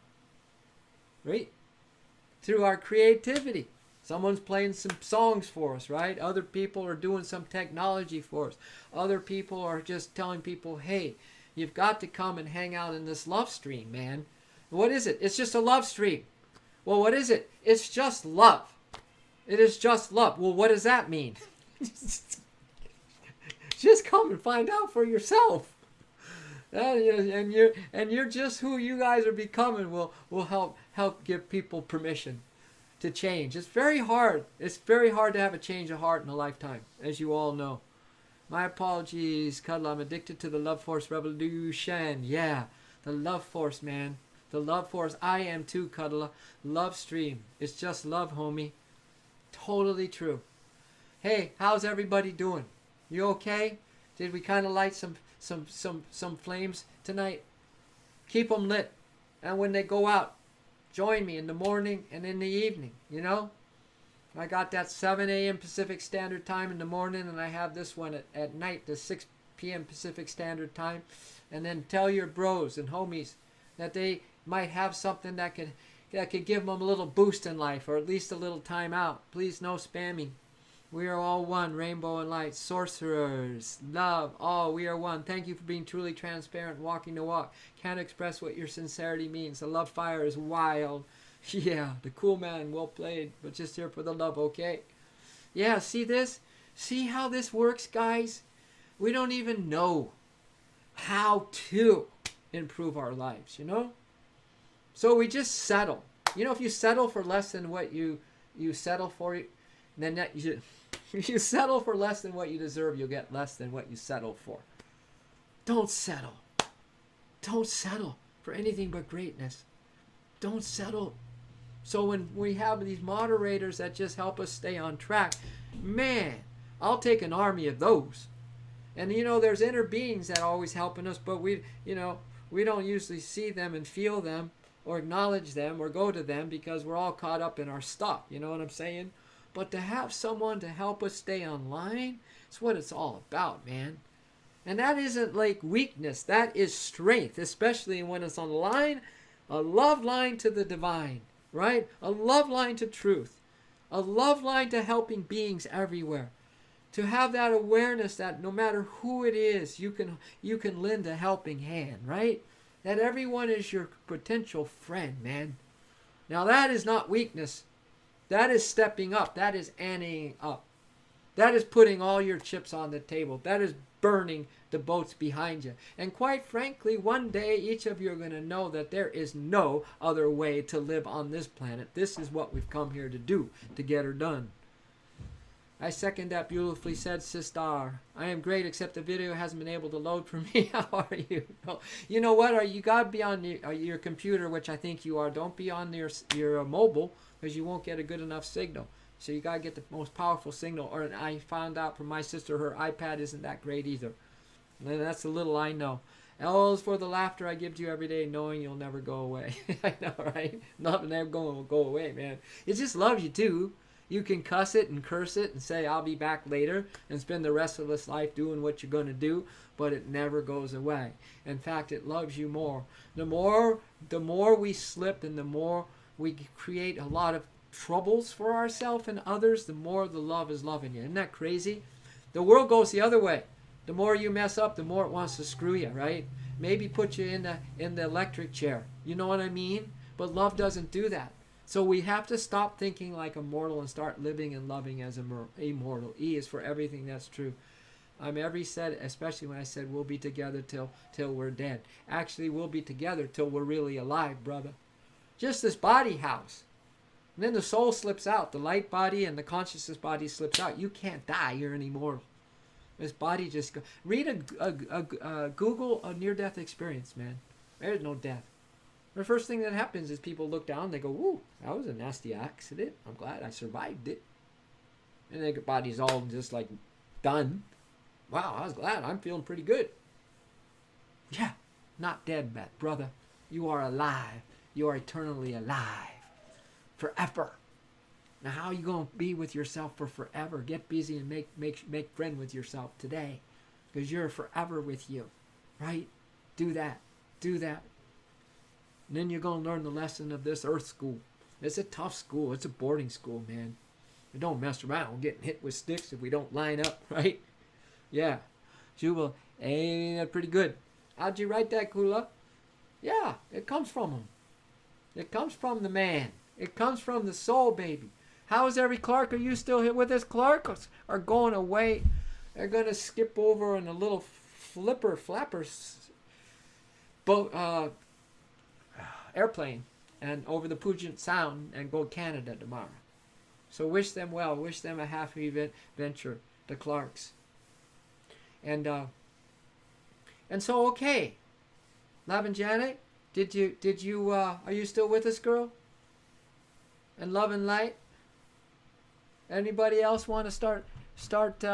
right? Through our creativity. Someone's playing some songs for us, right? Other people are doing some technology for us. Other people are just telling people, hey, you've got to come and hang out in this love stream, man. What is it? It's just a love stream. Well, what is it? It's just love. It is just love. Well, what does that mean? Just come and find out for yourself. And you're just who you guys are becoming will help give people permission to change. It's very hard. It's very hard to have a change of heart in a lifetime, as you all know. My apologies, Cuddle. I'm addicted to the Love Force Revolution. Yeah, the Love Force, man. The Love Force. I am too, Cuddle. Love stream. It's just love, homie. Totally true. Hey, how's everybody doing? You okay? Did we kind of light some flames tonight? Keep them lit. And when they go out, join me in the morning and in the evening, you know? I got that 7 a.m. Pacific Standard Time in the morning, and I have this one at night, the 6 p.m. Pacific Standard Time. And then tell your bros and homies that they might have something that could give them a little boost in life, or at least a little time out. Please, no spamming. We are all one, rainbow and light, sorcerers, love, all, we are one. Thank you for being truly transparent, walking the walk. Can't express what your sincerity means. The love fire is wild. Yeah, the cool man, well played, but just here for the love, okay? Yeah, see this? See how this works, guys? We don't even know how to improve our lives, you know? So we just settle. You know, if you settle for less than what you settle for, then that if you settle for less than what you deserve, you'll get less than what you settle for. Don't settle. Don't settle for anything but greatness. Don't settle. So when we have these moderators that just help us stay on track, man, I'll take an army of those. And you know, there's inner beings that are always helping us, but we don't usually see them and feel them or acknowledge them or go to them because we're all caught up in our stuff. You know what I'm saying? But to have someone to help us stay online, it's what it's all about, man. And that isn't like weakness. That is strength, especially when it's on line, a love line to the divine, right? A love line to truth. A love line to helping beings everywhere. To have that awareness that no matter who it is, you can lend a helping hand, right? That everyone is your potential friend, man. Now that is not weakness. That is stepping up. That is anteing up. That is putting all your chips on the table. That is burning the boats behind you. And quite frankly, one day each of you are going to know that there is no other way to live on this planet. This is what we've come here to do, to get her done. I second that, beautifully said, sister. I am great, except the video hasn't been able to load for me. How are you? No. You know what? You got to be on your computer, which I think you are. Don't be on your mobile, because you won't get a good enough signal. So you got to get the most powerful signal. Or I found out from my sister, her iPad isn't that great either. And that's a little I know. L is for the laughter I give to you every day, knowing you'll never go away. I know, right? Nothing ever going to go away, man. It just loves you, too. You can cuss it and curse it and say, I'll be back later, and spend the rest of this life doing what you're going to do, but it never goes away. In fact, it loves you more. The more we slip and the more we create a lot of troubles for ourselves and others, the more the love is loving you. Isn't that crazy? The world goes the other way. The more you mess up, the more it wants to screw you, right? Maybe put you in the electric chair. You know what I mean? But love doesn't do that. So we have to stop thinking like a mortal and start living and loving as immortal. E is for everything that's true. Especially when I said we'll be together till we're dead. Actually, we'll be together till we're really alive, brother. Just this body house. And then the soul slips out. The light body and the consciousness body slips out. You can't die. You're an immortal. This body just goes. Read Google a near-death experience, man. There's no death. The first thing that happens is people look down and they go, "Ooh, that was a nasty accident. I'm glad I survived it." And their body's all just like done. Wow, I was glad. I'm feeling pretty good. Yeah, not dead, brother. You are alive. You are eternally alive. Forever. Now, how are you going to be with yourself for forever? Get busy and make friend with yourself today. Because you're forever with you. Right? Do that. Do that. And then you're going to learn the lesson of this earth school. It's a tough school. It's a boarding school, man. We don't mess around. We're getting hit with sticks if we don't line up, right? Yeah. Jubal, ain't that pretty good? How'd you write that, Kula? Yeah, it comes from him. It comes from the man. It comes from the soul, baby. How is every Clark? Are you still here with us? Clark are going away. They're going to skip over in a little flapper boat, airplane and over the Puget Sound and go to Canada tomorrow. So wish them well. Wish them a happy venture, the Clarks. And so, okay. Love and Janet, did you are you still with us, girl? And Love and Light? Anybody else want to start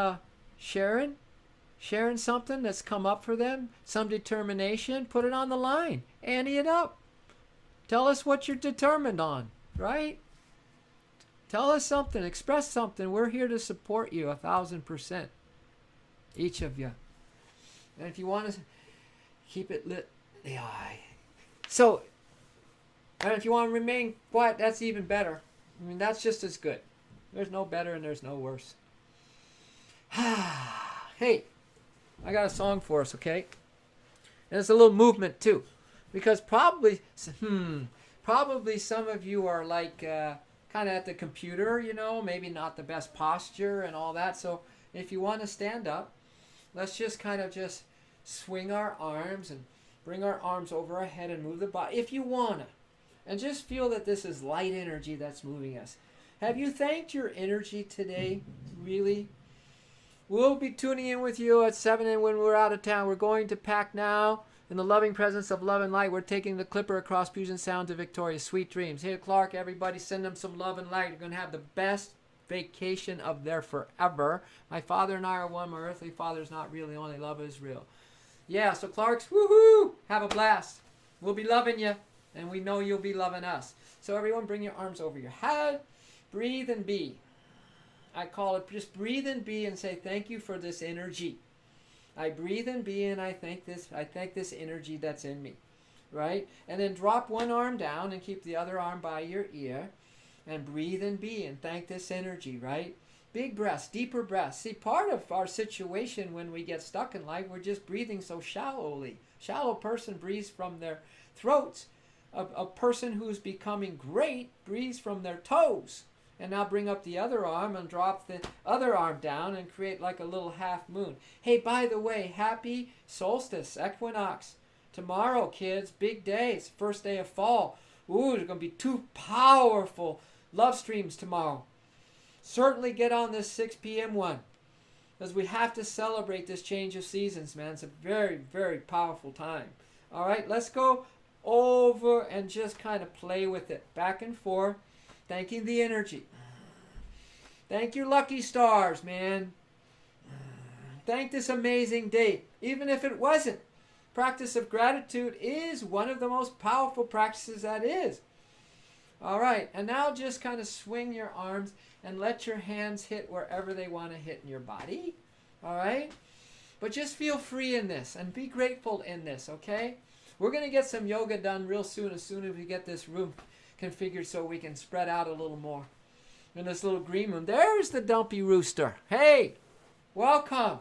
sharing something that's come up for them? Some determination? Put it on the line. Ante it up. Tell us what you're determined on, right? Tell us something. Express something. We're here to support you 1,000%. Each of you. And if you want to keep it lit, yeah. So, and if you want to remain quiet, that's even better. I mean, that's just as good. There's no better and there's no worse. Hey, I got a song for us, okay? And it's a little movement too, because probably some of you are like kind of at the computer, maybe not the best posture and all that. So if you want to stand up, let's just kind of just swing our arms and bring our arms over our head and move the body if you want to. And just feel that this is light energy that's moving us. Have you thanked your energy today? Really? We'll be tuning in with you at 7 and when we're out of town. We're going to pack now. In the loving presence of love and light, we're taking the Clipper across Puget Sound to Victoria. Sweet dreams. Hey, Clark, everybody, send them some love and light. You're going to have the best vacation of their forever. My father and I are one. My earthly father's not real. The only love is real. Yeah, so Clarks, woohoo! Have a blast. We'll be loving you, and we know you'll be loving us. So everyone, bring your arms over your head. Breathe and be. I call it just breathe and be and say thank you for this energy. I breathe and be and I thank this energy that's in me. Right? And then drop one arm down and keep the other arm by your ear and breathe and be and thank this energy, right? Big breaths, deeper breaths. See, part of our situation when we get stuck in life, we're just breathing so shallowly. Shallow person breathes from their throats. A person who's becoming great breathes from their toes. And now bring up the other arm and drop the other arm down and create like a little half moon. Hey, by the way, happy solstice, equinox. Tomorrow, kids, big day. It's the first day of fall. Ooh, there's going to be 2 powerful love streams tomorrow. Certainly get on this 6 p.m. one. Because we have to celebrate this change of seasons, man. It's a very, very powerful time. All right, let's go over and just kind of play with it. Back and forth. Thanking the energy. Thank your lucky stars, man. Thank this amazing day. Even if it wasn't. Practice of gratitude is one of the most powerful practices that is. All right. And now just kind of swing your arms and let your hands hit wherever they want to hit in your body. All right. But just feel free in this and be grateful in this, okay? We're going to get some yoga done real soon as we get this room configured so we can spread out a little more in this little green room. There's the dumpy rooster. Hey, welcome.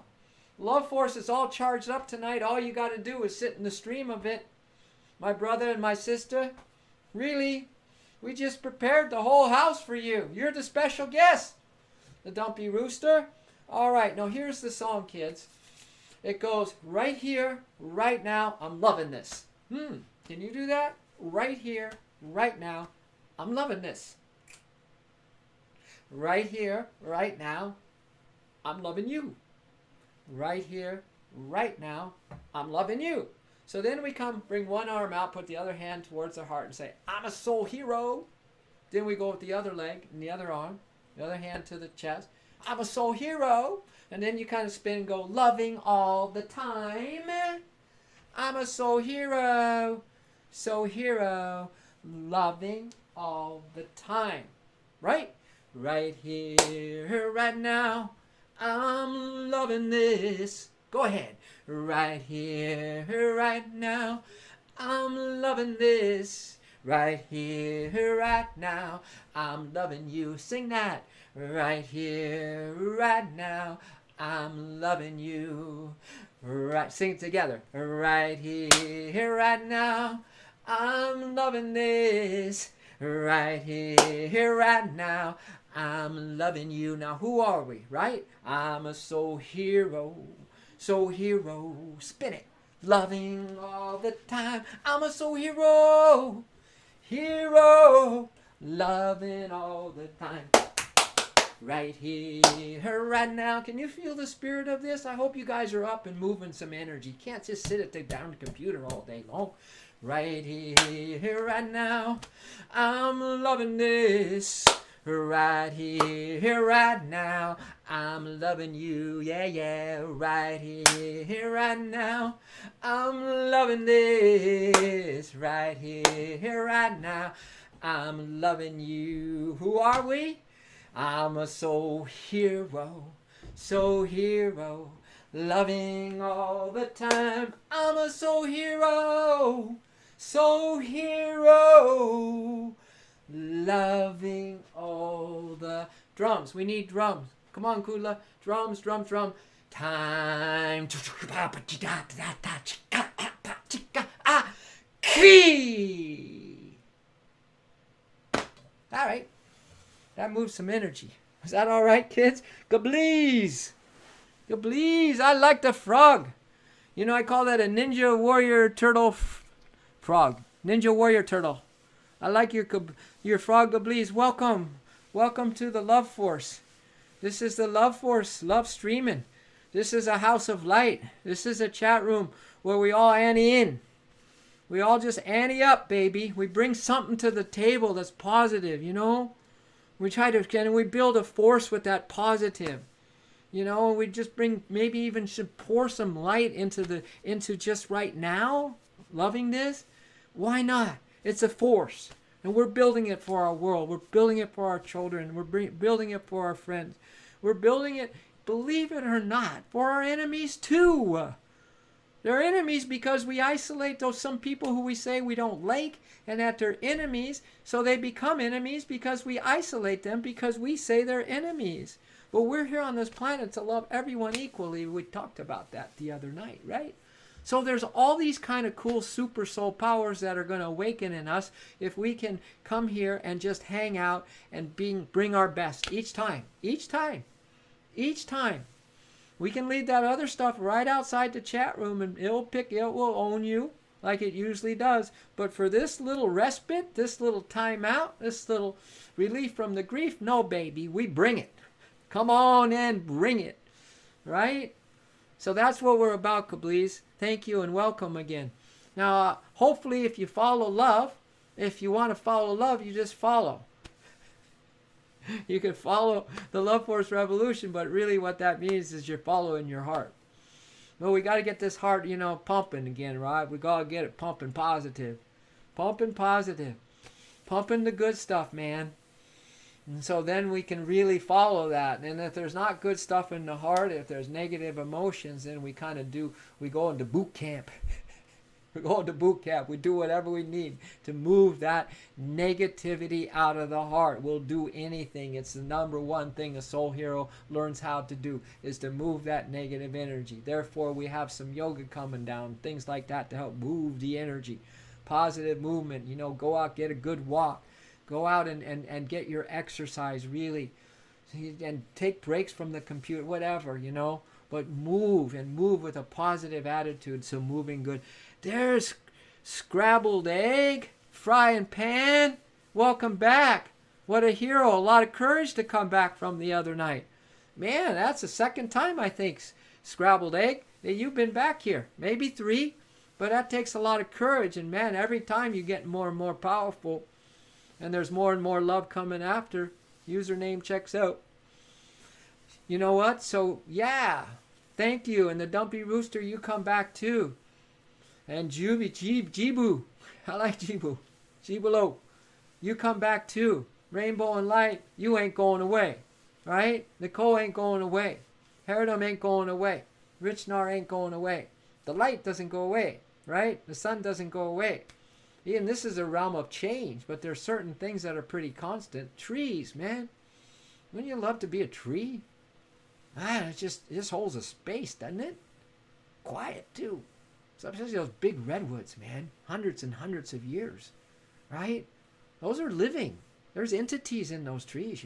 Love force is all charged up tonight. All you got to do is sit in the stream of it. My brother and my sister, really, we just prepared the whole house for you. You're the special guest, the dumpy rooster. All right, now here's the song, kids. It goes, right here, right now, I'm loving this. Can you do that? Right here, right now, I'm loving this. Right here, right now, I'm loving you. Right here, right now, I'm loving you. So then we come, bring one arm out, put the other hand towards the heart and say, I'm a soul hero. Then we go with the other leg and the other arm, the other hand to the chest. I'm a soul hero. And then you kind of spin and go, loving all the time. I'm a soul hero, loving all the time. Right? Right here, right now, I'm loving this. Go ahead. Right here, right now, I'm loving this. Right here, right now, I'm loving you. Sing that. Right here, right now, I'm loving you. Right, sing it together. Right here, right now, I'm loving this. Right here, right now, I'm loving you. Now, who are we, right? I'm a soul hero. Spin it. Loving all the time. I'm a soul hero. Loving all the time. Right here, right now. Can you feel the spirit of this? I hope you guys are up and moving some energy. You can't just sit at the down computer all day long. Right here, right now. I'm loving this. Right here, right now. I'm loving you. Yeah. Right here, right now. I'm loving this. Right here, right now. I'm loving you. Who are we? I'm a soul hero, loving all the time. I'm a soul hero, loving all the drums. We need drums. Come on, Kula. Drums, drum, drum. Time. Key. All right. That moves some energy. Is that all right, kids? Gablees. Gablees. I like the frog. You know, I call that a ninja warrior turtle frog. Ninja warrior turtle. I like your frog, Gablees. Welcome. Welcome to the Love Force. This is the Love Force, love streaming. This is a house of light. This is a chat room where we all ante in. We all just ante up, baby. We bring something to the table that's positive, you know? We try to, and we build a force with that positive. You know, we just bring, maybe even should pour some light into just right now, loving this. Why not? It's a force. And we're building it for our world. We're building it for our children. We're building it for our friends. We're building it, believe it or not, for our enemies too. They're enemies because we isolate some people who we say we don't like, and that they're enemies, so they become enemies because we isolate them because we say they're enemies. But we're here on this planet to love everyone equally. We talked about that the other night, right? So there's all these kind of cool super soul powers that are going to awaken in us if we can come here and just hang out and bring our best each time. Each time. Each time. We can leave that other stuff right outside the chat room and it will own you like it usually does. But for this little respite, this little time out, this little relief from the grief, no, baby, we bring it. Come on and bring it. Right? So that's what we're about, Kablees. Thank you and welcome again. Now, hopefully if you follow love, if you want to follow love, you just follow. You can follow the Love Force Revolution, but really what that means is you're following your heart. Well, we got to get this heart, pumping again, right? We got to get it pumping positive. Pumping positive. Pumping the good stuff, man. And so then we can really follow that. And if there's not good stuff in the heart, if there's negative emotions, then we go into boot camp. We go into boot camp. We do whatever we need to move that negativity out of the heart. We'll do anything. It's the number one thing a soul hero learns how to do, is to move that negative energy. Therefore, we have some yoga coming down, things like that to help move the energy. Positive movement, go out, get a good walk. Go out and get your exercise, really. And take breaks from the computer, whatever, But move with a positive attitude, so moving good. There's Scrabbled Egg, Frying Pan. Welcome back. What a hero. A lot of courage to come back from the other night. Man, that's the second time, I think, Scrabbled Egg, that you've been back here. Maybe 3, but that takes a lot of courage. And man, every time you get more and more powerful, and there's more and more love coming after. Username checks out. You know what? So, yeah. Thank you. And the Dumpy Rooster, you come back too. And Jibu. I like Jibu. Jibulo. You come back too. Rainbow and Light, you ain't going away. Right? Nicole ain't going away. Herodom ain't going away. Richnar ain't going away. The light doesn't go away. Right? The sun doesn't go away. Even this is a realm of change, but there's certain things that are pretty constant. Trees, man. Wouldn't you love to be a tree? Man, it just holds a space, doesn't it? Quiet, too. Especially those big redwoods, man. Hundreds and hundreds of years, right? Those are living. There's entities in those trees,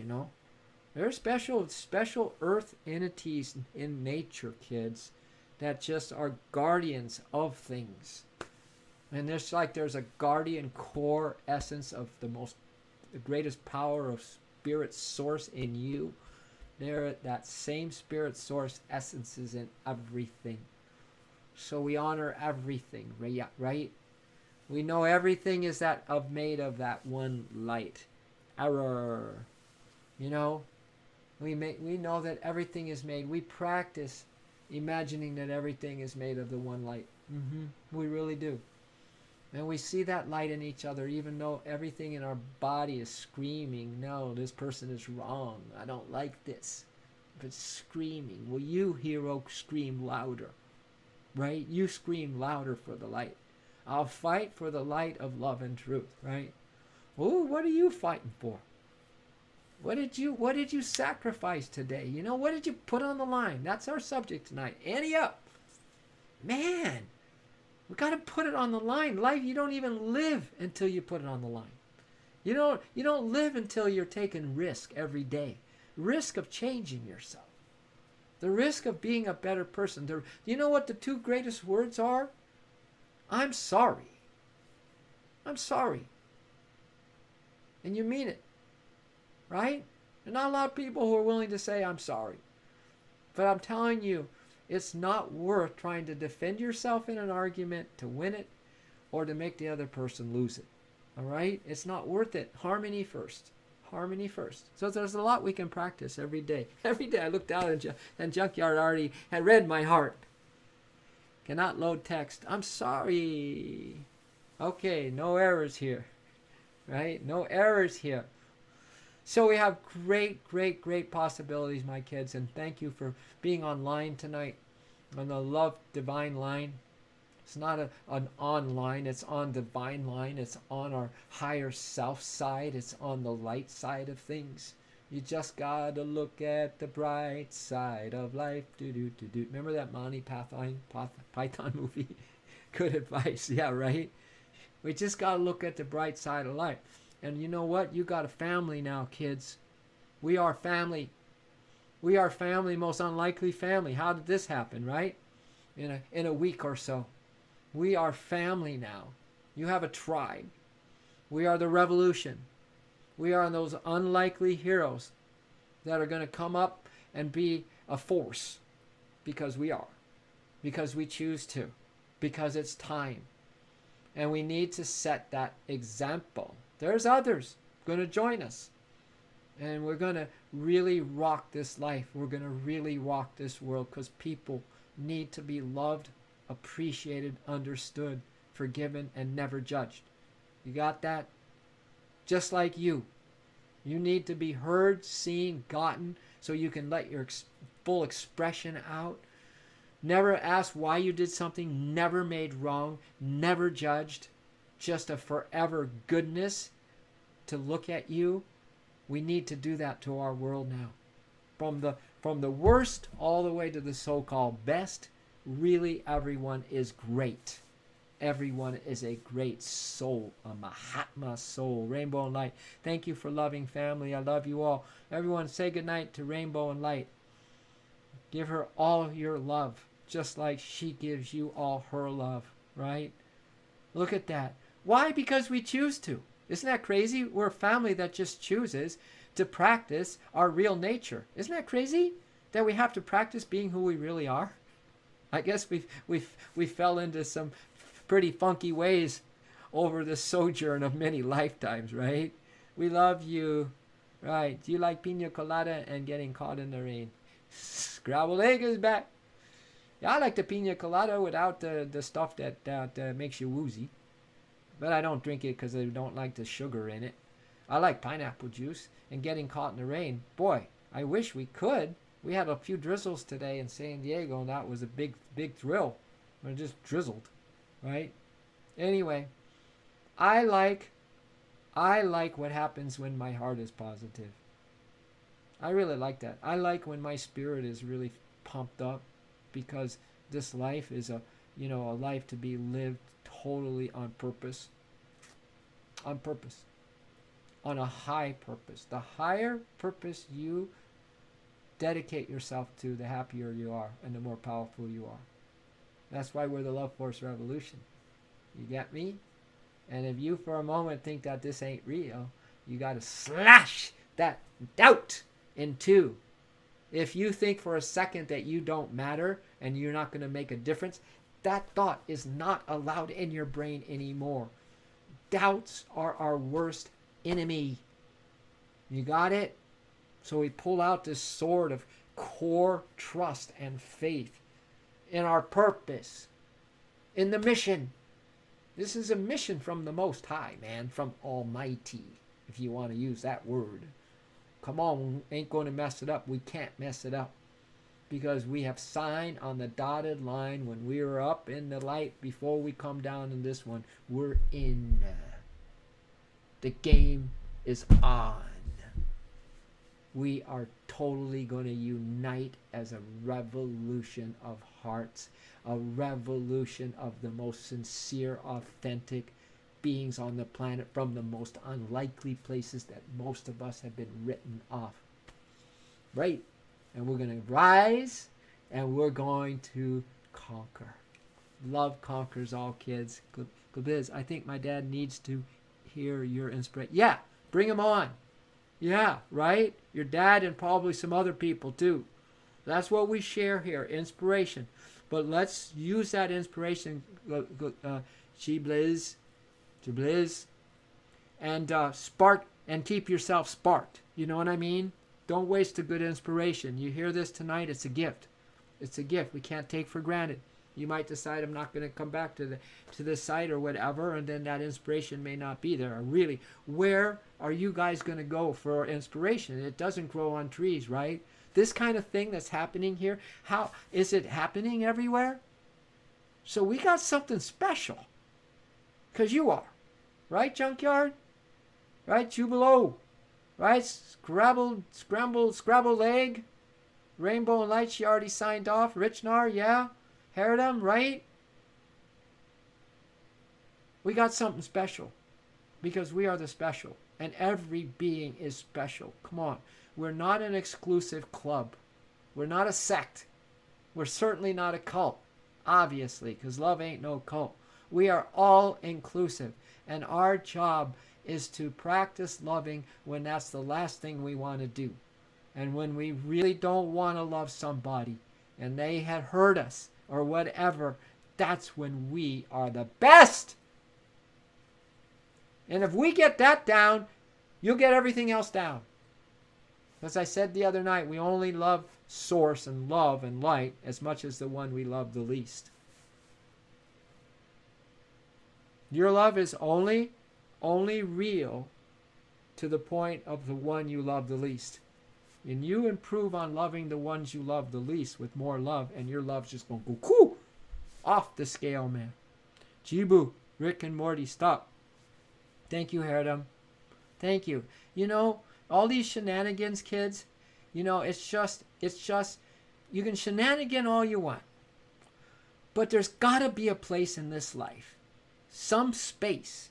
There's special earth entities in nature, kids, that just are guardians of things. And there's a guardian core essence of the greatest power of spirit source in you. That same spirit source essence is in everything. So we honor everything, right? We know everything is made of that one light. Error. We know that everything is made. We practice imagining that everything is made of the one light. We really do. And we see that light in each other, even though everything in our body is screaming, no, this person is wrong. I don't like this. If it's screaming, well, you, hero, scream louder. Right? You scream louder for the light. I'll fight for the light of love and truth, right? Oh, what are you fighting for? What did you sacrifice today? You know, what did you put on the line? That's our subject tonight. Ante up. Man, we got to put it on the line. Life, you don't even live until you put it on the line. You don't live until you're taking risk every day. Risk of changing yourself. The risk of being a better person. Do you know what the two greatest words are? I'm sorry. I'm sorry. And you mean it. Right? There's not a lot of people who are willing to say, I'm sorry. But I'm telling you, it's not worth trying to defend yourself in an argument to win it or to make the other person lose it. All right? It's not worth it. Harmony first. Harmony first. So there's a lot we can practice every day. Every day I looked out and Junkyard already had read my heart. Cannot load text. I'm sorry. Okay, no errors here. Right? No errors here. So we have great possibilities, my kids. And thank you for being online tonight on the Love Divine line. It's not an online, it's on divine line. It's on our higher self side. It's on the light side of things. You just gotta look at the bright side of life. Remember that Monty Python movie? Good advice. Yeah, right? We just gotta look at the bright side of life. And you know what? You got a family now, kids. We are family. We are family, most unlikely family. How did this happen, right? In a week or so. We are family now. You have a tribe. We are the revolution. We are those unlikely heroes that are going to come up and be a force because we are. Because we choose to. Because it's time. And we need to set that example. There's others going to join us. And we're going to really rock this life. We're going to really rock this world because people need to be loved, appreciated, understood, forgiven, and never judged. You got that? Just like you. You need to be heard, seen, gotten, so you can let your full expression out. Never ask why you did something, never made wrong, never judged. Just a forever goodness to look at you. We need to do that to our world now. From the worst all the way to the so-called best, really everyone is great. Everyone is a great soul, a Mahatma soul. Rainbow and Light. Thank you for loving family. I love you all. Everyone say goodnight to Rainbow and Light. Give her all your love, just like she gives you all her love, right? Look at that. Why? Because we choose to. Isn't that crazy? We're a family that just chooses to practice our real nature. Isn't that crazy? That we have to practice being who we really are? I guess we fell into some pretty funky ways over the sojourn of many lifetimes, right? We love you. Right. Do you like pina colada and getting caught in the rain? Scrabbled egg is back. Yeah, I like the pina colada without the stuff that makes you woozy. But I don't drink it because I don't like the sugar in it. I like pineapple juice and getting caught in the rain. Boy, I wish we could. We had a few drizzles today in San Diego, and that was a big thrill. It just drizzled, right? Anyway, I like what happens when my heart is positive. I really like that. I like when my spirit is really pumped up because this life is a life to be lived totally on purpose. On purpose. On a high purpose. The higher purpose you dedicate yourself to, the happier you are and the more powerful you are. That's why we're the Love Force Revolution. You get me? And if you for a moment think that this ain't real, you got to slash that doubt in two. If you think for a second that you don't matter and you're not going to make a difference, that thought is not allowed in your brain anymore. Doubts are our worst enemy. You got it? So we pull out this sword of core trust and faith in our purpose, in the mission. This is a mission from the Most High, man, from Almighty, if you want to use that word. Come on, we ain't going to mess it up. We can't mess it up because we have signed on the dotted line when we were up in the light before we come down in this one. We're in. The game is on. We are totally going to unite as a revolution of hearts, a revolution of the most sincere, authentic beings on the planet from the most unlikely places that most of us have been written off. Right? And we're going to rise and we're going to conquer. Love conquers all, kids. Gabiz, I think my dad needs to hear your inspiration. Yeah, bring him on. Yeah, right? Your dad and probably some other people too. That's what we share here, inspiration. But let's use that inspiration, Chibliz, and spark and keep yourself sparked. You know what I mean? Don't waste a good inspiration. You hear this tonight, it's a gift. It's a gift we can't take for granted. You might decide I'm not going to come back to this site or whatever, and then that inspiration may not be there. Or really, where are you guys going to go for inspiration? It doesn't grow on trees, right? This kind of thing that's happening here, how is it happening everywhere? So we got something special. Because you are. Right, Junkyard? Right, Jubilo? Right, Scrambled Egg? Rainbow and Light, she already signed off. Richnar, yeah? Herodom, right? We got something special. Because we are the special. And every being is special. Come on. We're not an exclusive club. We're not a sect. We're certainly not a cult. Obviously, because love ain't no cult. We are all inclusive. And our job is to practice loving when that's the last thing we want to do. And when we really don't want to love somebody and they had hurt us or whatever, that's when we are the best. And if we get that down, you'll get everything else down. As I said the other night, we only love source and love and light as much as the one we love the least. Your love is only real to the point of the one you love the least. And you improve on loving the ones you love the least with more love, and your love's just going to go cool off the scale, man. Jibu, Rick and Morty, stop. Thank you, Herodom. Thank you. You know, all these shenanigans, kids, you know, it's just, you can shenanigan all you want. But there's got to be a place in this life, some space,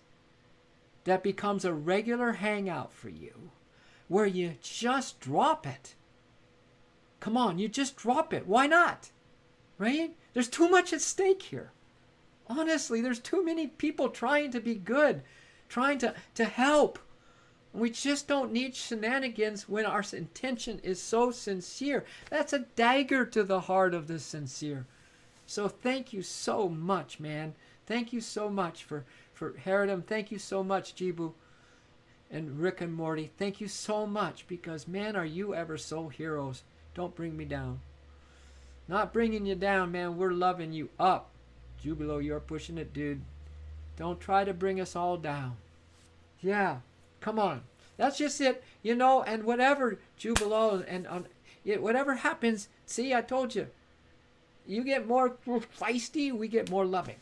that becomes a regular hangout for you, where you just drop it. Come on, you just drop it. Why not? Right? There's too much at stake here. Honestly, there's too many people trying to be good, trying to help. We just don't need shenanigans when our intention is so sincere. That's a dagger to the heart of the sincere. So thank you so much, man. Thank you so much for Herodom. Thank you so much, Jibu and Rick and Morty. Thank you so much, because, man, are you ever so heroes. Don't bring me down. Not bringing you down, man. We're loving you up. Jubilo, you're pushing it, dude. Don't try to bring us all down. Yeah, come on. That's just it, you know, and whatever, Jubilo, and whatever happens, see, I told you, you get more feisty, we get more loving.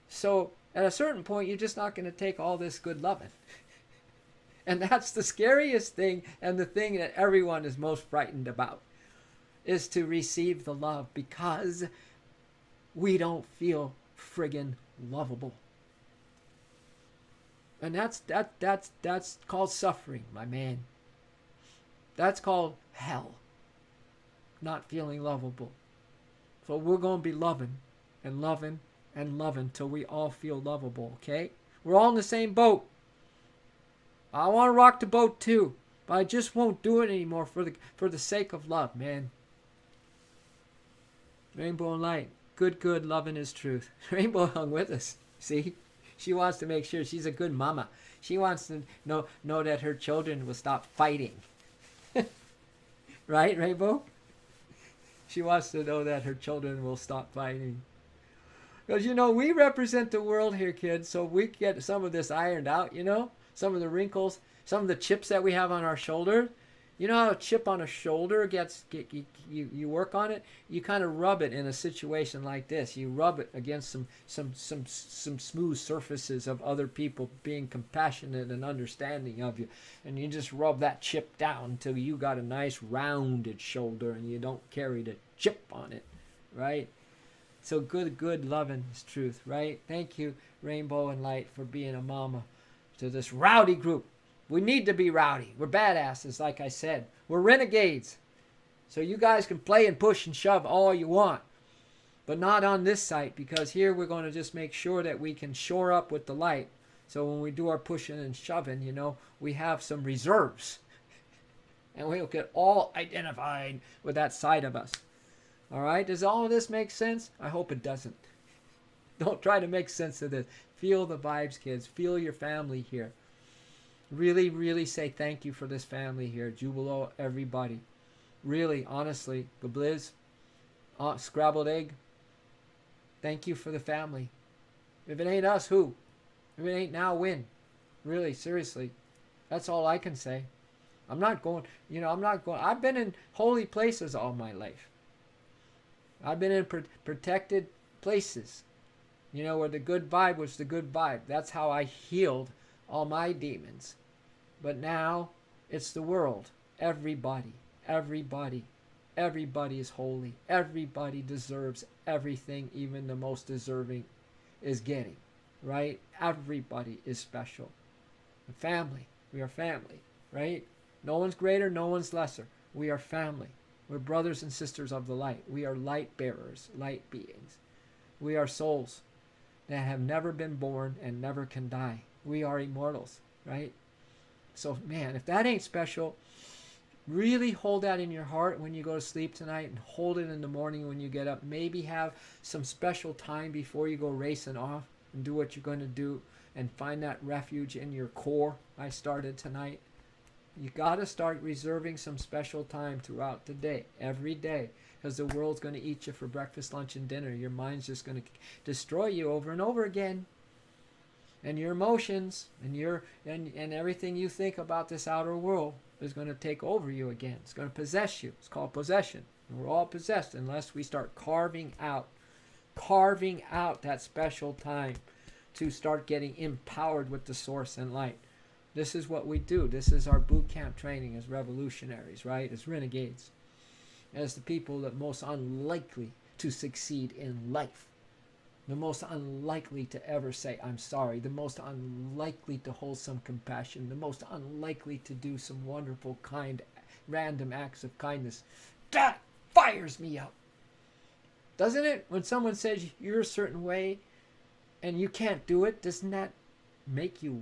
So at a certain point, you're just not going to take all this good loving. And that's the scariest thing, and the thing that everyone is most frightened about, is to receive the love, because we don't feel friggin' lovable. And that's called suffering, my man. That's called hell. Not feeling lovable. So we're going to be loving and loving and loving till we all feel lovable, okay? We're all in the same boat. I want to rock the boat too, but I just won't do it anymore for the sake of love, man. Rainbow and Light. Good, loving is truth. Rainbow hung with us. See? She wants to make sure she's a good mama. She wants to know that her children will stop fighting. Right, Rainbow? She wants to know that her children will stop fighting. Because, you know, we represent the world here, kids, so we get some of this ironed out, you know? Some of the wrinkles, some of the chips that we have on our shoulder. You know how a chip on a shoulder you work on it. You kind of rub it in a situation like this. You rub it against some smooth surfaces of other people being compassionate and understanding of you, and you just rub that chip down until you got a nice rounded shoulder, and you don't carry the chip on it, right? So good loving is truth, right? Thank you, Rainbow and Light, for being a mama to this rowdy group. We need to be rowdy. We're badasses, like I said. We're renegades. So you guys can play and push and shove all you want. But not on this site, because here we're going to just make sure that we can shore up with the light. So when we do our pushing and shoving, we have some reserves. And we'll get all identified with that side of us. All right? Does all of this make sense? I hope it doesn't. Don't try to make sense of this. Feel the vibes, kids. Feel your family here. Really, really say thank you for this family here. Jubilo, everybody. Really, honestly, Gabliz, Scrabbled Egg, thank you for the family. If it ain't us, who? If it ain't now, when? Really, seriously. That's all I can say. I'm not going. I've been in holy places all my life. I've been in protected places. Where the good vibe was the good vibe. That's how I healed all my demons. But now it's the world. Everybody is holy. Everybody deserves everything even the most deserving is getting, right? Everybody is special. The family. We are family, right? No one's greater, no one's lesser. We are family. We're brothers and sisters of the light. We are light bearers, light beings. We are souls that have never been born and never can die. We are immortals, right? So, man, if that ain't special, really hold that in your heart when you go to sleep tonight, and hold it in the morning when you get up. Maybe have some special time before you go racing off and do what you're going to do, and find that refuge in your core. I started tonight. You got to start reserving some special time throughout the day, every day, because the world's going to eat you for breakfast, lunch, and dinner. Your mind's just going to destroy you over and over again. And your emotions and everything you think about this outer world is going to take over you again. It's going to possess you. It's called possession. And we're all possessed unless we start carving out that special time to start getting empowered with the source and light. This is what we do. This is our boot camp training as revolutionaries, right? As renegades. As the people that most unlikely to succeed in life. The most unlikely to ever say, I'm sorry. The most unlikely to hold some compassion. The most unlikely to do some wonderful, kind, random acts of kindness. That fires me up. Doesn't it? When someone says you're a certain way and you can't do it, doesn't that make you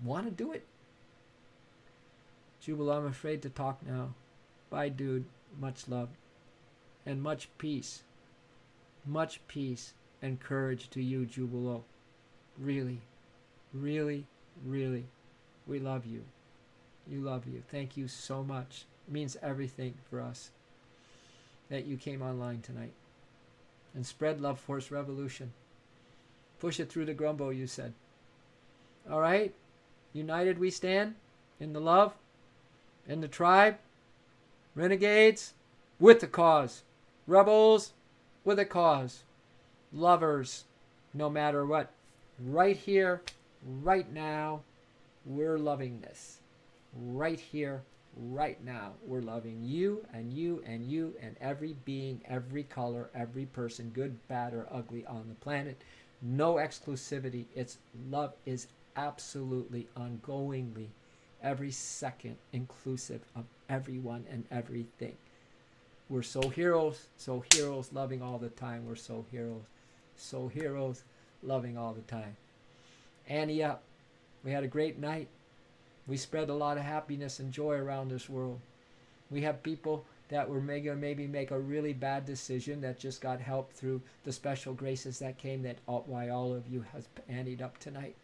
want to do it? Jubal, I'm afraid to talk now. Bye, dude. Much love. And much peace. Much peace and courage to you, Jubilo. Really, really, really, we love you. You love you. Thank you so much. It means everything for us that you came online tonight. And spread love, force revolution. Push it through the grumbo, you said. All right? United we stand in the love, in the tribe, renegades with the cause, rebels with a cause, lovers no matter what. Right here, right now, we're loving this. Right here, right now, we're loving you and you and you and every being, every color, every person, good, bad, or ugly on the planet. No exclusivity. It's love is absolutely, ongoingly, every second, inclusive of everyone and everything. We're so heroes, loving all the time. We're so heroes, loving all the time. Ante Up. We had a great night. We spread a lot of happiness and joy around this world. We have people that were maybe make a really bad decision that just got help through the special graces that came, why all of you has anteed up tonight.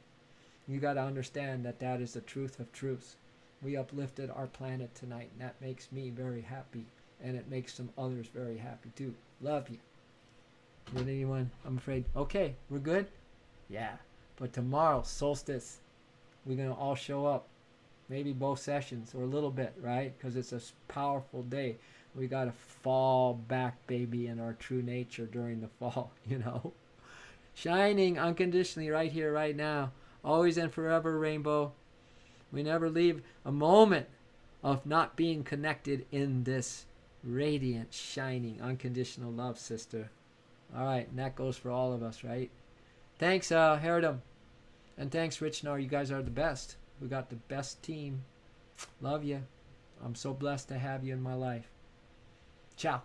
You got to understand that is the truth of truths. We uplifted our planet tonight, and that makes me very happy, and it makes some others very happy too. Love you. With anyone, I'm afraid. Okay, we're good? Yeah. But tomorrow, solstice, we're going to all show up. maybe both sessions or a little bit, right? Because it's a powerful day. We got to fall back, baby, in our true nature during the fall, Shining unconditionally right here, right now. Always and forever, rainbow. We never leave a moment of not being connected in this radiant, shining, unconditional love, sister. All right, and that goes for all of us, right? Thanks, Herodom. And thanks, Richnar. You guys are the best. We got the best team. Love you. I'm so blessed to have you in my life. Ciao.